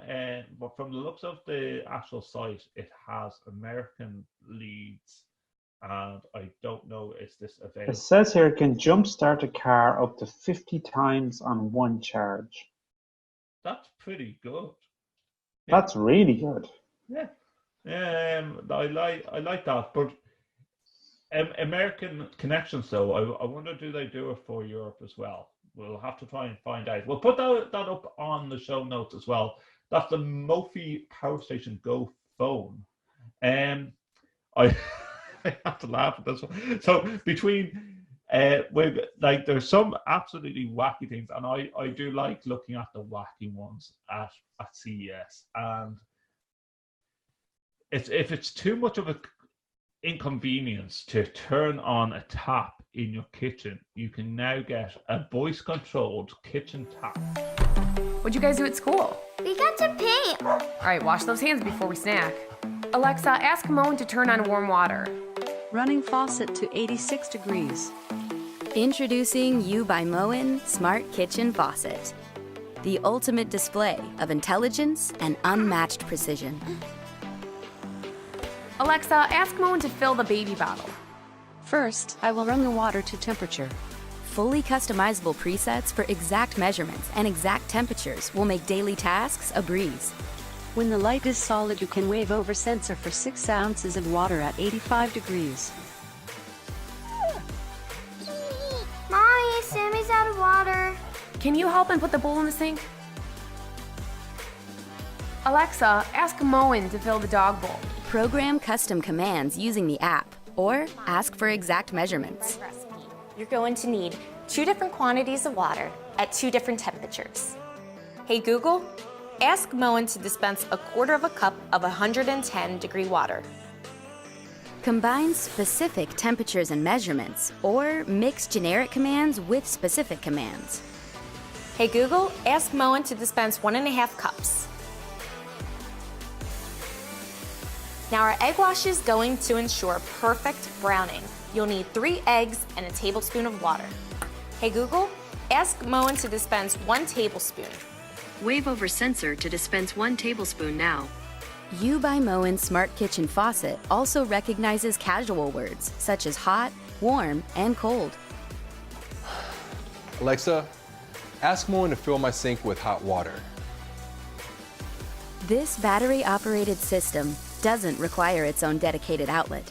[SPEAKER 3] but from the looks of the actual site, it has American leads, and I don't know, is this available?
[SPEAKER 4] It says here it can jumpstart a car up to 50 times on one charge.
[SPEAKER 3] That's pretty good.
[SPEAKER 4] Yeah. That's really good.
[SPEAKER 3] Yeah. I like that, but American connections though, I wonder, do they do it for Europe as well? We'll have to try and find out. We'll put that up on the show notes as well. That's the Mophie Power Station Go Phone. I have to laugh at this one. So between there's some absolutely wacky things, and I do like looking at the wacky ones at CES. And if it's too much of an inconvenience to turn on a tap in your kitchen, you can now get a voice-controlled kitchen tap.
[SPEAKER 5] What'd you guys do at school?
[SPEAKER 6] We got to paint.
[SPEAKER 5] All right, wash those hands before we snack. Alexa, ask Moan to turn on warm water.
[SPEAKER 7] Running faucet to 86 degrees.
[SPEAKER 8] Introducing You by Moen Smart Kitchen Faucet. The ultimate display of intelligence and unmatched precision.
[SPEAKER 5] Alexa, ask Moan to fill the baby bottle.
[SPEAKER 7] First, I will run the water to temperature.
[SPEAKER 8] Fully customizable presets for exact measurements and exact temperatures will make daily tasks a breeze.
[SPEAKER 7] When the light is solid, you can wave over sensor for 6 ounces of water at 85 degrees.
[SPEAKER 6] Mommy, Sammy's out of water.
[SPEAKER 5] Can you help and put the bowl in the sink? Alexa, ask Moen to fill the dog bowl.
[SPEAKER 8] Program custom commands using the app, or ask for exact measurements.
[SPEAKER 9] You're going to need 2 different quantities of water at 2 different temperatures. Hey Google, ask Moen to dispense 1/4 cup of 110-degree water.
[SPEAKER 8] Combine specific temperatures and measurements, or mix generic commands with specific commands.
[SPEAKER 9] Hey Google, ask Moen to dispense 1.5 cups. Now our egg wash is going to ensure perfect browning. You'll need 3 eggs and a tablespoon of water. Hey Google, ask Moen to dispense 1 tablespoon.
[SPEAKER 7] Wave over sensor to dispense 1 tablespoon now.
[SPEAKER 8] You by Moen Smart Kitchen Faucet also recognizes casual words such as hot, warm, and cold.
[SPEAKER 10] Alexa, ask Moen to fill my sink with hot water.
[SPEAKER 8] This battery-operated system doesn't require its own dedicated outlet.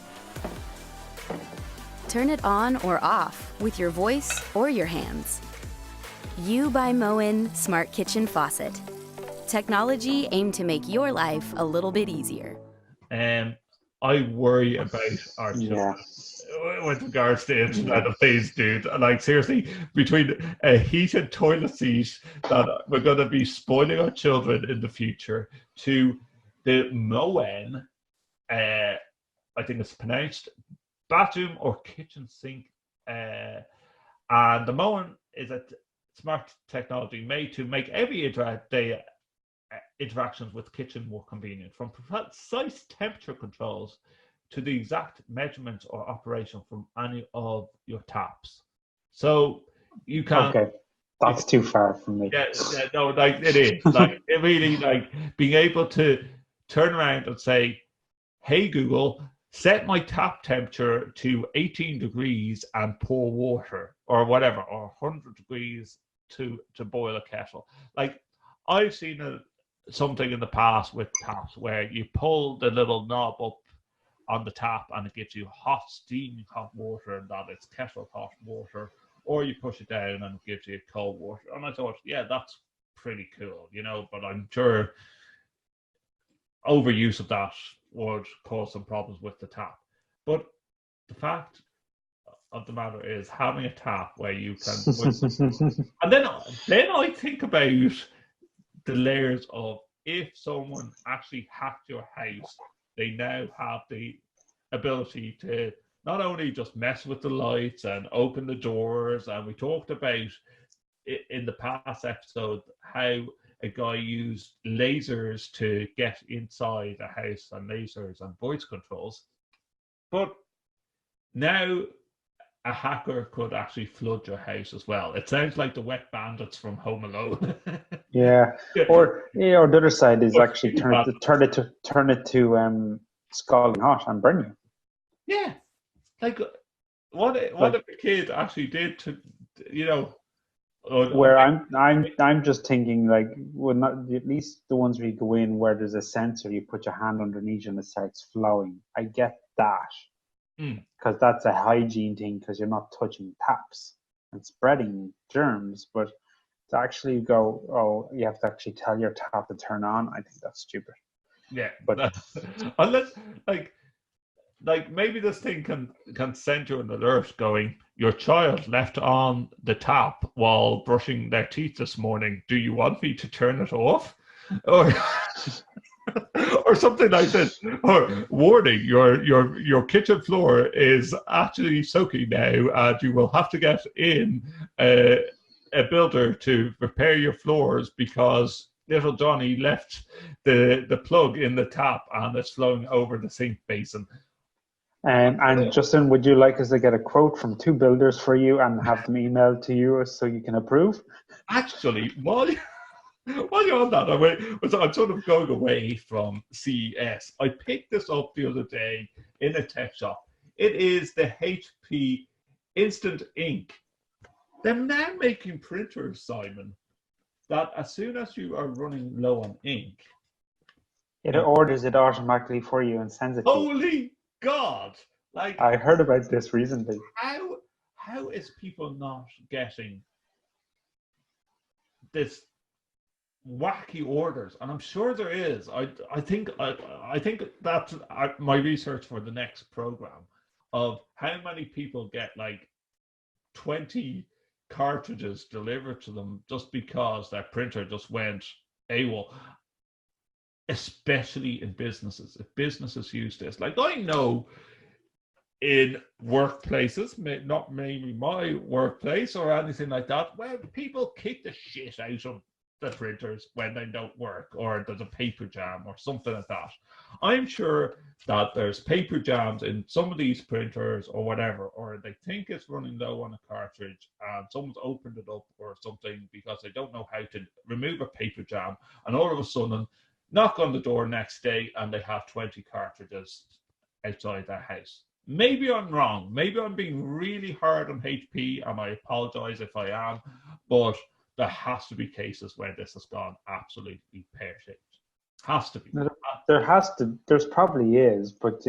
[SPEAKER 8] Turn it on or off with your voice or your hands. You by Moen Smart Kitchen Faucet. Technology aimed to make your life a little bit easier.
[SPEAKER 3] I worry about our children with regards to Internet of Things, dude. Like, seriously, between a heated toilet seat that we're going to be spoiling our children in the future to the Moen, I think it's pronounced, bathroom or kitchen sink. And the Moen is a smart technology made to make every day interactions with kitchen more convenient, from precise temperature controls to the exact measurements or operation from any of your taps. So you can.
[SPEAKER 4] Okay, that's too far from me.
[SPEAKER 3] Yeah, no, like it is. Like it really, like being able to turn around and say, "Hey Google, set my tap temperature to 18 degrees and pour water," or whatever, or 100 degrees to boil a kettle. Like I've seen something in the past with taps where you pull the little knob up on the tap and it gives you hot, steaming hot water, and that it's kettle hot water, or you push it down and it gives you cold water. And I thought, yeah, that's pretty cool, you know, but I'm sure overuse of that would cause some problems with the tap. But the fact of the matter is having a tap where you can and then I think about the layers of, if someone actually hacked your house, they now have the ability to not only just mess with the lights and open the doors. And we talked about in the past episode how a guy used lasers to get inside a house, and lasers and voice controls. But now a hacker could actually flood your house as well. It sounds like the wet bandits from Home Alone.
[SPEAKER 4] Yeah. Or the other side is actually turn it to scalding hot and burn you.
[SPEAKER 3] Yeah. Like what if a kid actually did to, you know?
[SPEAKER 4] Where I'm just thinking, like, well, not at least the ones where you go in where there's a sensor, you put your hand underneath and it starts flowing. I get that. Because that's a hygiene thing, because you're not touching taps and spreading germs. But to actually go, oh, you have to actually tell your tap to turn on, I think that's stupid.
[SPEAKER 3] Yeah,
[SPEAKER 4] but
[SPEAKER 3] unless like maybe this thing can send you an alert going, your child left on the tap while brushing their teeth this morning. Do you want me to turn it off? Or or something like this. Or warning, your kitchen floor is actually soaking now, and you will have to get in a builder to repair your floors because little Johnny left the plug in the tap and it's flowing over the sink basin.
[SPEAKER 4] And Justin, would you like us to get a quote from 2 builders for you and have them emailed to you so you can approve?
[SPEAKER 3] Actually, while you're on that, I'm sort of going away from CES. I picked this up the other day in a tech shop. It is the HP Instant Ink. They're now making printers, Simon, that as soon as you are running low on ink,
[SPEAKER 4] it orders it automatically for you and sends it to you.
[SPEAKER 3] Holy God! Like,
[SPEAKER 4] I heard about this recently.
[SPEAKER 3] How is people not getting this wacky orders? And I'm sure there is. I think that's my research for the next program, of how many people get like 20 cartridges delivered to them just because their printer just went AWOL. Especially in businesses. If businesses use this, like, I know in workplaces, not maybe my workplace or anything like that, where people kick the shit out of the printers when they don't work, or there's a paper jam or something like that. I'm sure that there's paper jams in some of these printers or whatever, or they think it's running low on a cartridge and someone's opened it up or something because they don't know how to remove a paper jam, and all of a sudden knock on the door next day and they have 20 cartridges outside their house. Maybe I'm wrong. Maybe I'm being really hard on HP, and I apologize if I am, but there has to be cases where this has gone absolutely pear-shaped. Has to be.
[SPEAKER 4] There's probably is, but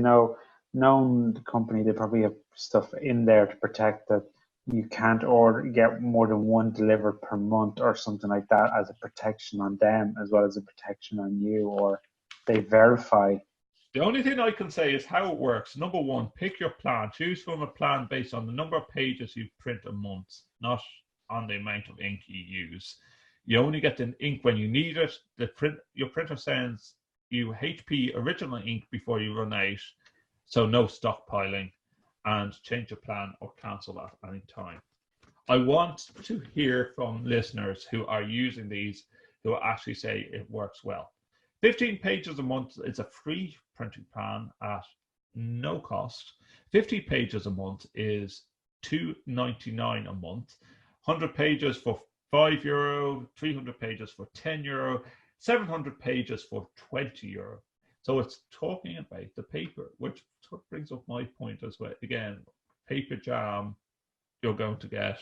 [SPEAKER 4] knowing the company, they probably have stuff in there to protect that you can't order, get more than one delivered per month or something like that, as a protection on them as well as a protection on you, or they verify.
[SPEAKER 3] The only thing I can say is how it works. Number one, pick your plan. Choose from a plan based on the number of pages you print a month, not on the amount of ink you use. You only get the ink when you need it. Your printer sends you HP original ink before you run out, so no stockpiling, and change your plan or cancel at any time. I want to hear from listeners who are using these, who actually say it works well. 15 pages a month is a free printing plan at no cost. 50 pages a month is $2.99 a month. 100 pages for €5, 300 pages for €10, 700 pages for €20. So it's talking about the paper, which brings up my point as well. Again, paper jam, you're going to get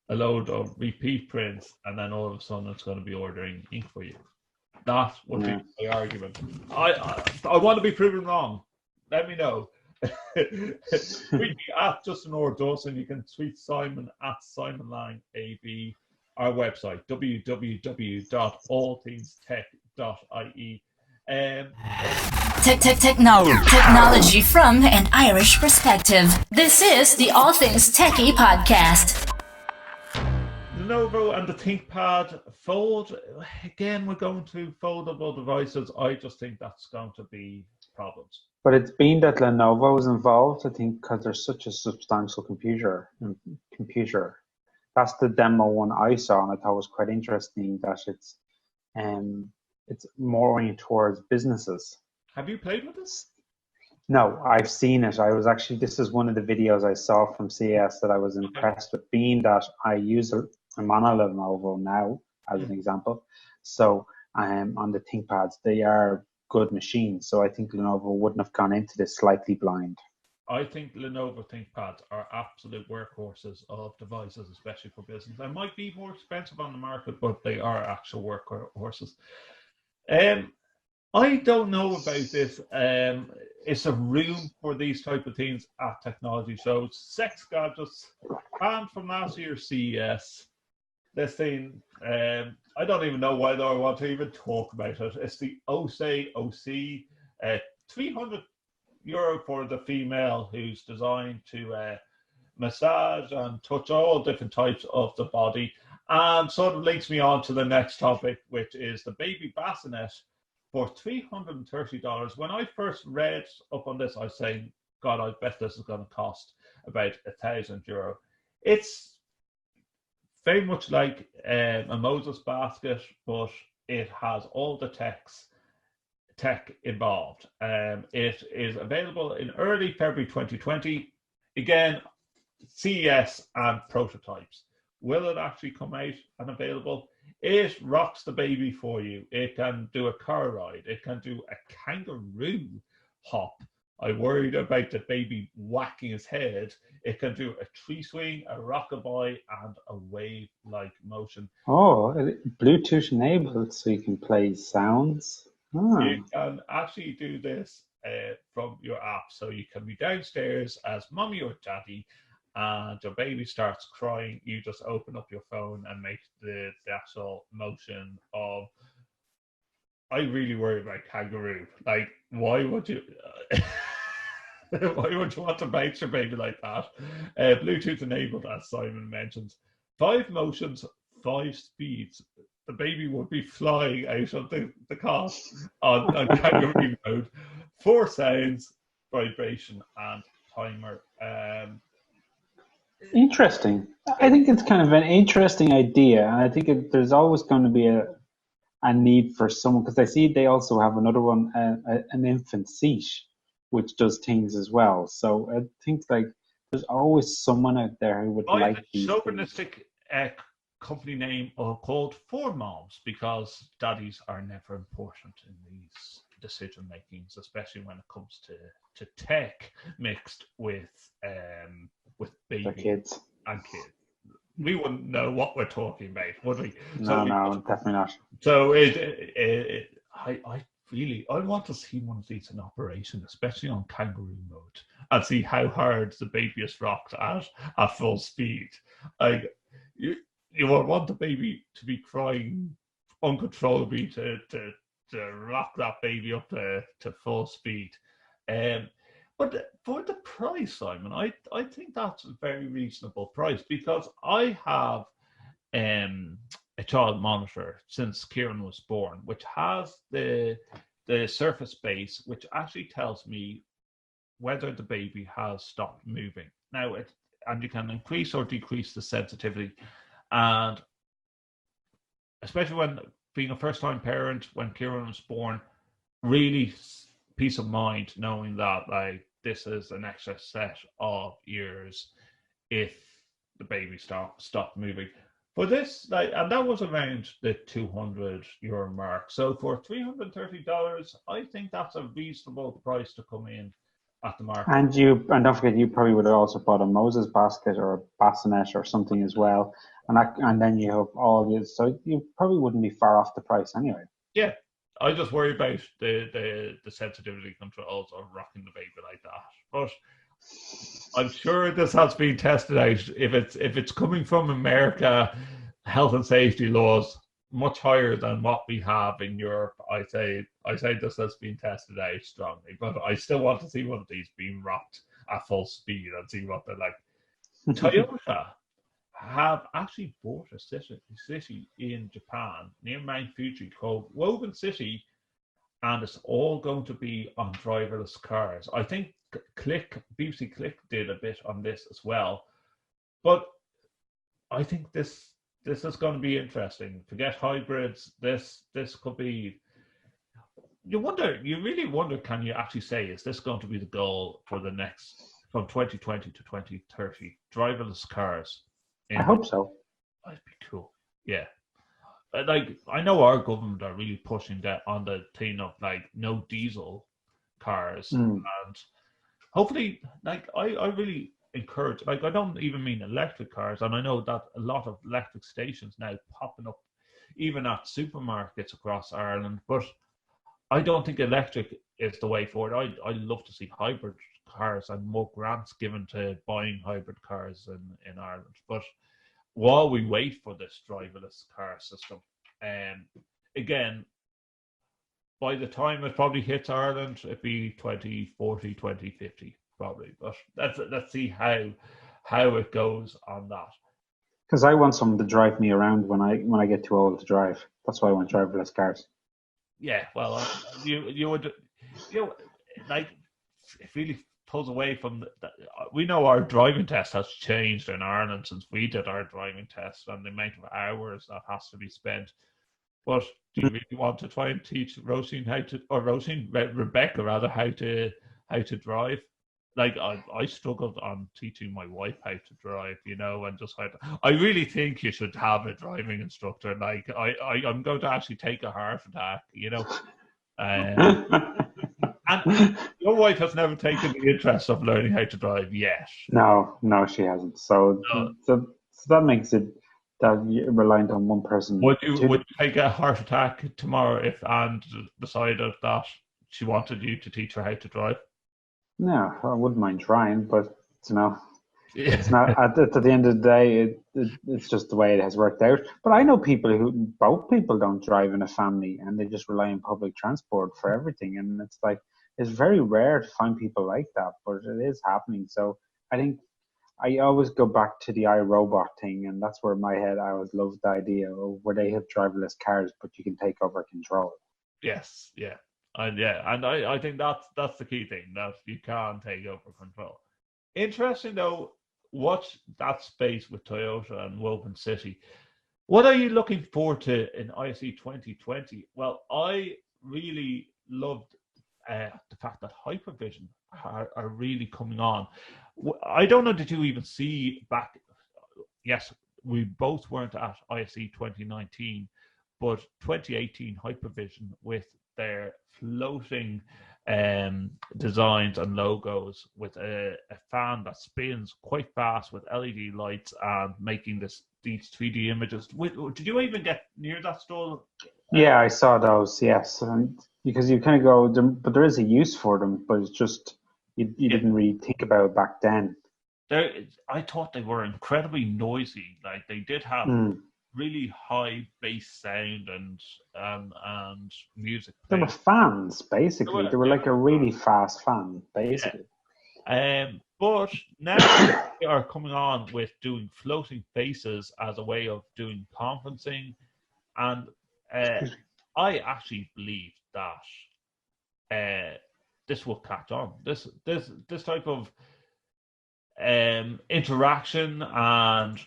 [SPEAKER 3] a load of repeat prints, and then all of a sudden it's going to be ordering ink for you. That would be my argument. I want to be proven wrong. Let me know. Tweet me at Justin or Dawson. You can tweet Simon at Simon Lang AB. Our website, www.allthingstech.ie.
[SPEAKER 2] Technology from an Irish perspective. This is the All Things TechIE podcast.
[SPEAKER 3] Lenovo and the ThinkPad Fold. Again, we're going to foldable devices. I just think that's going to be problems.
[SPEAKER 4] But it's been that Lenovo is involved, I think, because they're such a substantial computer. That's the demo one I saw, and I thought was quite interesting that it's more oriented towards businesses.
[SPEAKER 3] Have you played with this?
[SPEAKER 4] No, I've seen it. This is one of the videos I saw from CES that I was impressed with, being that I'm on a Lenovo now, as an example. So on the ThinkPads, they are good machines. So I think Lenovo wouldn't have gone into this slightly blind.
[SPEAKER 3] I think Lenovo ThinkPads are absolute workhorses of devices, especially for business. They might be more expensive on the market, but they are actual workhorses. I don't know about this. It's a room for these type of things at technology shows. Sex gadgets, banned from last year's CES. This thing, I don't even know whether I want to even talk about it. It's the OSE OC, €300 for the female, who's designed to massage and touch all different types of the body, and sort of links me on to the next topic, which is the baby bassinet for $330. When I first read up on this, I was saying, God, I bet this is going to cost about €1,000. It's very much like a Moses basket, but it has all the tech involved. It is available in early February 2020. Again, CES and prototypes. Will it actually come out and available? It rocks the baby for you. It can do a car ride. It can do a kangaroo hop. I worried about the baby whacking his head. It can do a tree swing, a rockabye, and a wave-like motion.
[SPEAKER 4] Oh, Bluetooth enabled, so you can play sounds.
[SPEAKER 3] You can actually do this from your app. So you can be downstairs as mommy or daddy, and your baby starts crying. You just open up your phone and make the actual motion of... I really worry about kangaroo. Like, why would you... why would you want to bounce your baby like that? Bluetooth enabled, as Simon mentions. 5 motions, 5 speeds. The baby would be flying out of the cot on kangaroo mode. 4 sounds, vibration, and timer.
[SPEAKER 4] Interesting. I think it's kind of an interesting idea, and I think there's always going to be a need for someone, because I see they also have another one, an infant seat, which does things as well. So I think like there's always someone out there who would
[SPEAKER 3] I
[SPEAKER 4] like
[SPEAKER 3] have a
[SPEAKER 4] these things.
[SPEAKER 3] chauvinistic company name called For Moms, because daddies are never important in these decision makings, especially when it comes to tech mixed with baby
[SPEAKER 4] kids.
[SPEAKER 3] and kids. We wouldn't know what we're talking about, would we?
[SPEAKER 4] No, definitely not.
[SPEAKER 3] So I want to see one of these in operation, especially on kangaroo mode, and see how hard the baby is rocked at full speed. Like you would want the baby to be crying uncontrollably to rock that baby up to full speed. But for the price, Simon, I think that's a very reasonable price, because I have a child monitor since Kieran was born, which has the surface base, which actually tells me whether the baby has stopped moving. Now, and you can increase or decrease the sensitivity, and especially when being a first-time parent, when Kieran was born, really peace of mind knowing that like this is an extra set of ears if the baby stopped moving. For this, like, and that was around the €200 mark. So for $330, I think that's a reasonable price to come in at the market.
[SPEAKER 4] And don't forget, you probably would have also bought a Moses basket or a bassinet or something as well, and then you have all this, so you probably wouldn't be far off the price anyway.
[SPEAKER 3] Yeah, I just worry about the sensitivity controls of rocking the baby like that. But I'm sure this has been tested out. If it's coming from America, health and safety laws much higher than what we have in Europe, I say this has been tested out strongly. But I still want to see one of these being rocked at full speed and see what they're like. Toyota have actually bought a city in Japan near Mount Fuji called Woven City, and it's all going to be on driverless cars. I think BBC Click did a bit on this as well, but I think this is going to be interesting. Forget hybrids. This could be. You really wonder, can you actually say, is this going to be the goal for the next, from 2020 to 2030, driverless cars?
[SPEAKER 4] I hope so.
[SPEAKER 3] That'd be cool. Yeah. Like, I know our government are really pushing that on the thing of like no diesel cars, and hopefully, like, I really encourage, like, I don't even mean electric cars, and I know that a lot of electric stations now popping up even at supermarkets across Ireland, but I don't think electric is the way forward. I love to see hybrid cars and more grants given to buying hybrid cars in Ireland. But while we wait for this driverless car system, again, by the time it probably hits Ireland, it'd be 2040, 2050 probably. But let's see how it goes on that.
[SPEAKER 4] Because I want someone to drive me around when I get too old to drive. That's why I want driverless cars.
[SPEAKER 3] Yeah, well, you would, like, it really pulls away from we know our driving test has changed in Ireland since we did our driving test, and the amount of hours that has to be spent. But do you really want to try and teach Rebecca rather, how to drive? Like, I struggled on teaching my wife how to drive, and just I really think you should have a driving instructor. Like, I'm going to actually take a heart attack, and your wife has never taken the interest of learning how to drive yet.
[SPEAKER 4] No, she hasn't. So that makes it that you're reliant on one person.
[SPEAKER 3] Would you take a heart attack tomorrow if Anne decided that she wanted you to teach her how to drive?
[SPEAKER 4] No, I wouldn't mind trying, but it's not. At the end of the day, it's just the way it has worked out. But I know both people don't drive in a family, and they just rely on public transport for everything. And it's like, it's very rare to find people like that, but it is happening. So I think I always go back to the iRobot thing, and that's where in my head I always loved the idea of where they have driverless cars, but you can take over control.
[SPEAKER 3] Yes, yeah. And I think that's the key thing, that you can take over control. Interesting though. Watch that space with Toyota and Woven City. What are you looking forward to in ISE 2020? Well, I really loved the fact that Hypervision are really coming on. I don't know, did you even see back? Yes, we both weren't at ISE 2019, but 2018 Hypervision with their floating designs and logos with a fan that spins quite fast with LED lights and making these 3D images. Did you even get near that stall?
[SPEAKER 4] Yeah, I saw those. Yes, and because you kind of go, but there is a use for them, but it's just you didn't really think about it back then.
[SPEAKER 3] I thought they were incredibly noisy. Like they did have really high bass sound and music.
[SPEAKER 4] They were fans, basically. They were like a really fast fan, basically.
[SPEAKER 3] Yeah. But now they are coming on with doing floating faces as a way of doing conferencing, and I actually believe that this will catch on. This type of interaction, and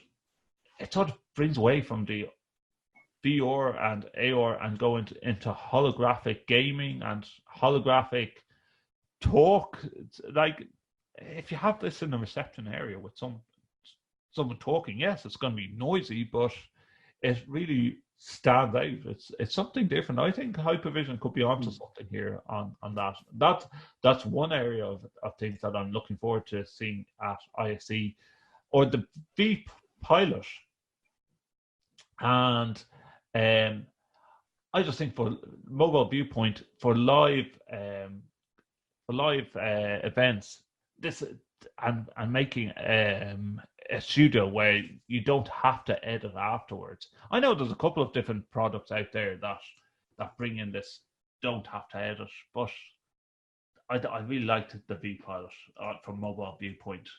[SPEAKER 3] it sort of brings away from the VR and AR and go into holographic gaming and holographic talk. It's like if you have this in the reception area with someone talking, yes, it's going to be noisy, but it really stands out. It's something different. I think Hypervision could be onto something here on that. That's one area of things that I'm looking forward to seeing at ISE, or the V pilot. And I just think for mobile viewpoint for live events, this and making a studio where you don't have to edit afterwards. I know there's a couple of different products out there that bring in this don't have to edit, but I really liked the V pilot from mobile viewpoint.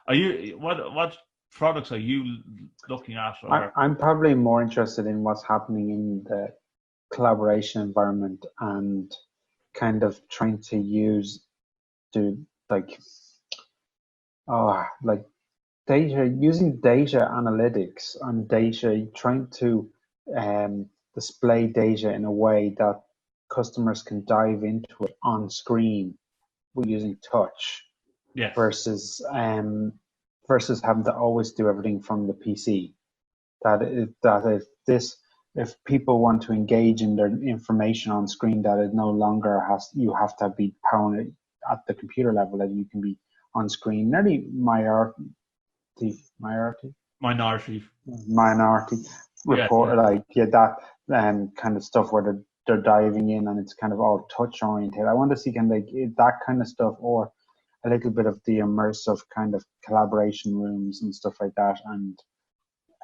[SPEAKER 3] Are you what products are you looking at?
[SPEAKER 4] I'm probably more interested in what's happening in the collaboration environment and kind of trying to use using data analytics and data, trying to display data in a way that customers can dive into it on screen using touch.
[SPEAKER 3] Yes.
[SPEAKER 4] Versus having to always do everything from the PC. If people want to engage in their information on screen, that it no longer you have to be powering it at the computer level, that you can be on screen. Nearly minority report, that kind of stuff where they're diving in and it's kind of all touch oriented. I want to see kind of like that kind of stuff, or a little bit of the immersive kind of collaboration rooms and stuff like that. And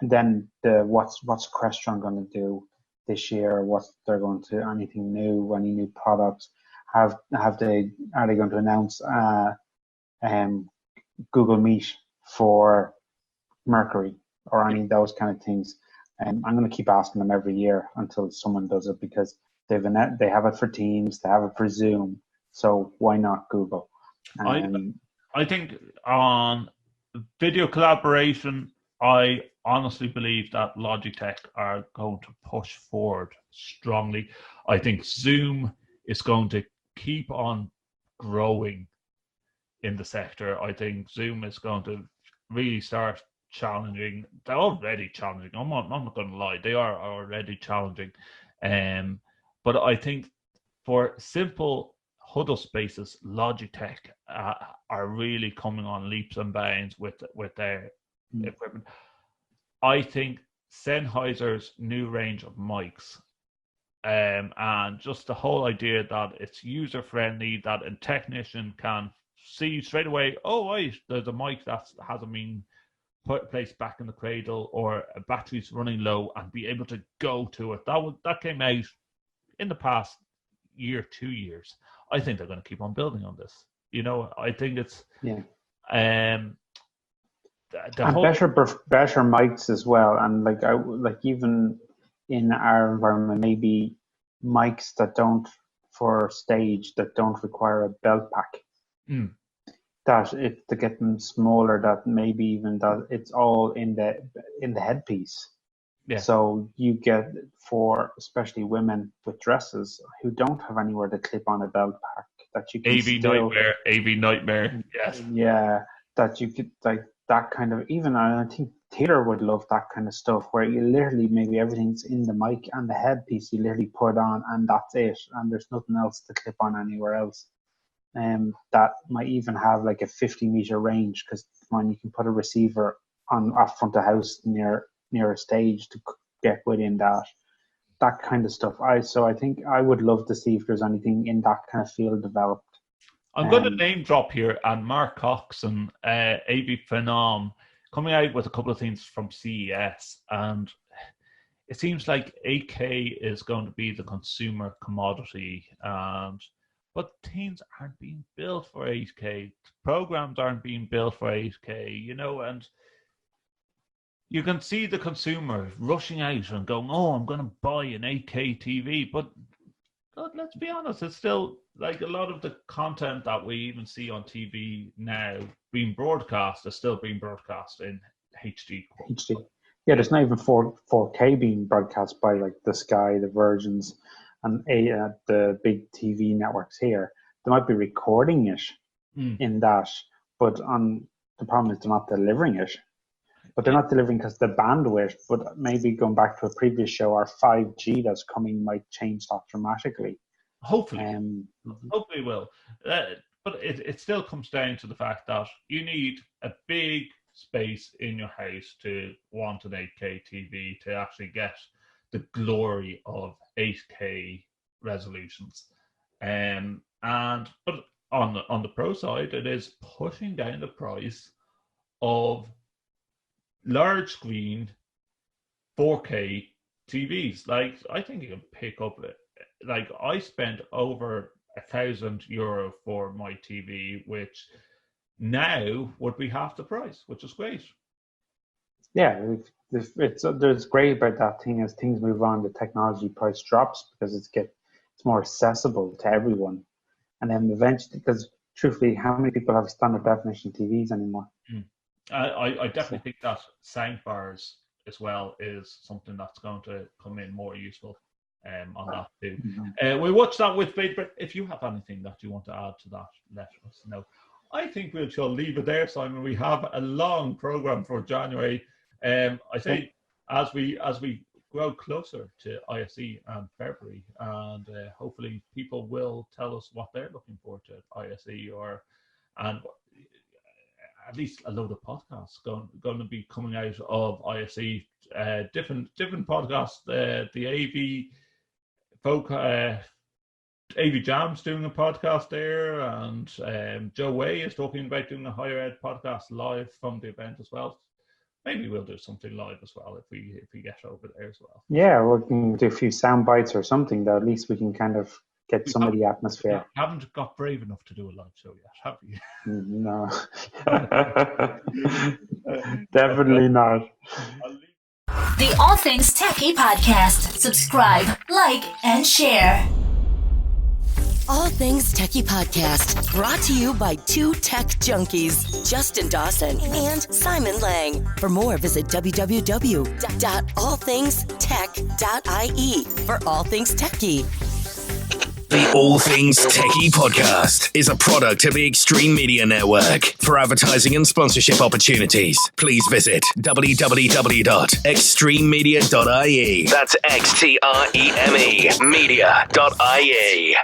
[SPEAKER 4] then what's Crestron going to do this year? What they're going to, anything new, any new products? Are they going to announce Google Meet for Mercury or any of those kind of things? And I'm going to keep asking them every year until someone does it, because they have it for Teams, they have it for Zoom. So why not Google?
[SPEAKER 3] I think on video collaboration, I honestly believe that Logitech are going to push forward strongly. I think Zoom is going to keep on growing in the sector. I think Zoom is going to really start challenging. They're already challenging. I'm not going to lie. They are already challenging. But I think for simple huddle spaces, Logitech are really coming on leaps and bounds with their equipment. I think Sennheiser's new range of mics, and just the whole idea that it's user friendly, that a technician can see straight away, oh wait, there's a mic that hasn't been placed back in the cradle, or a battery's running low, and be able to go to it. That came out in the past year, 2 years. I think they're going to keep on building on this. I think it's and better
[SPEAKER 4] mics as well, and like even in our environment, maybe mics that don't, for stage, that don't require a belt pack. that if to get them smaller, that maybe even that it's all in the headpiece.
[SPEAKER 3] Yeah.
[SPEAKER 4] So you get, for especially women with dresses who don't have anywhere to clip on a belt pack, that you can
[SPEAKER 3] AV nightmare. Yes.
[SPEAKER 4] Yeah, that you could like that kind of, even I think Taylor would love that kind of stuff where you literally maybe everything's in the mic and the headpiece you literally put on and that's it, and there's nothing else to clip on anywhere else. That might even have like a 50-meter range, because you can put a receiver on up front of the house near a stage to get within that kind of stuff. I think I would love to see if there's anything in that kind of field developed.
[SPEAKER 3] I'm going to name drop here, and Mark Cox and AV Phenom coming out with a couple of things from CES, and it seems like 8K is going to be the consumer commodity, but things aren't being built for 8K. Programs aren't being built for 8K, and you can see the consumer rushing out and going, "Oh, I'm going to buy an 8K TV," but let's be honest, it's still like a lot of the content that we even see on TV now being broadcast is still being broadcast in HD.
[SPEAKER 4] Yeah, there's not even 4K being broadcast by like the Sky, the Virgins, and the big TV networks here. They might be recording it in that, but the problem is they're not delivering it. But they're not delivering because the bandwidth, but maybe going back to a previous show, our 5G that's coming might change that dramatically.
[SPEAKER 3] Hopefully. Hopefully it will. But it still comes down to the fact that you need a big space in your house to want an 8K TV to actually get the glory of 8K resolutions. But on the pro side, it is pushing down the price of large screen 4K TVs. Like, I think you can pick up, like, I spent over €1,000 for my TV, which now would be half the price, which is great.
[SPEAKER 4] Yeah, there's great about that thing. As things move on, the technology price drops because it's more accessible to everyone. And then eventually, because truthfully, how many people have standard definition TVs anymore?
[SPEAKER 3] I definitely think that sound bars as well is something that's going to come in more useful on that too. We watched that with Bait, but if you have anything that you want to add to that, let us know. I think we shall leave it there, Simon. We have a long program for January. I say as we grow closer to ISE and February, and hopefully people will tell us what they're looking for to ISE, and at least a load of podcasts going to be coming out of ISE. Different podcasts. The AV folk, AV Jam's doing a podcast there, and Joe Way is talking about doing a higher ed podcast live from the event as well. Maybe we'll do something live as well if we get over there as well.
[SPEAKER 4] Yeah, we can do a few sound bites or something that at least we can kind of get some of the atmosphere.
[SPEAKER 3] We haven't got brave enough to do a live show yet, have you?
[SPEAKER 4] No. Definitely not.
[SPEAKER 2] The All Things TechIE podcast. Subscribe, like, and share.
[SPEAKER 11] All Things TechIE podcast, brought to you by two tech junkies, Justin Dawson and Simon Lang. For more, visit www.allthingstech.ie for All Things TechIE.
[SPEAKER 1] The All Things TechIE podcast is a product of the Extreme Media Network. For advertising and sponsorship opportunities, please visit www.extrememedia.ie. That's XTREME media.ie.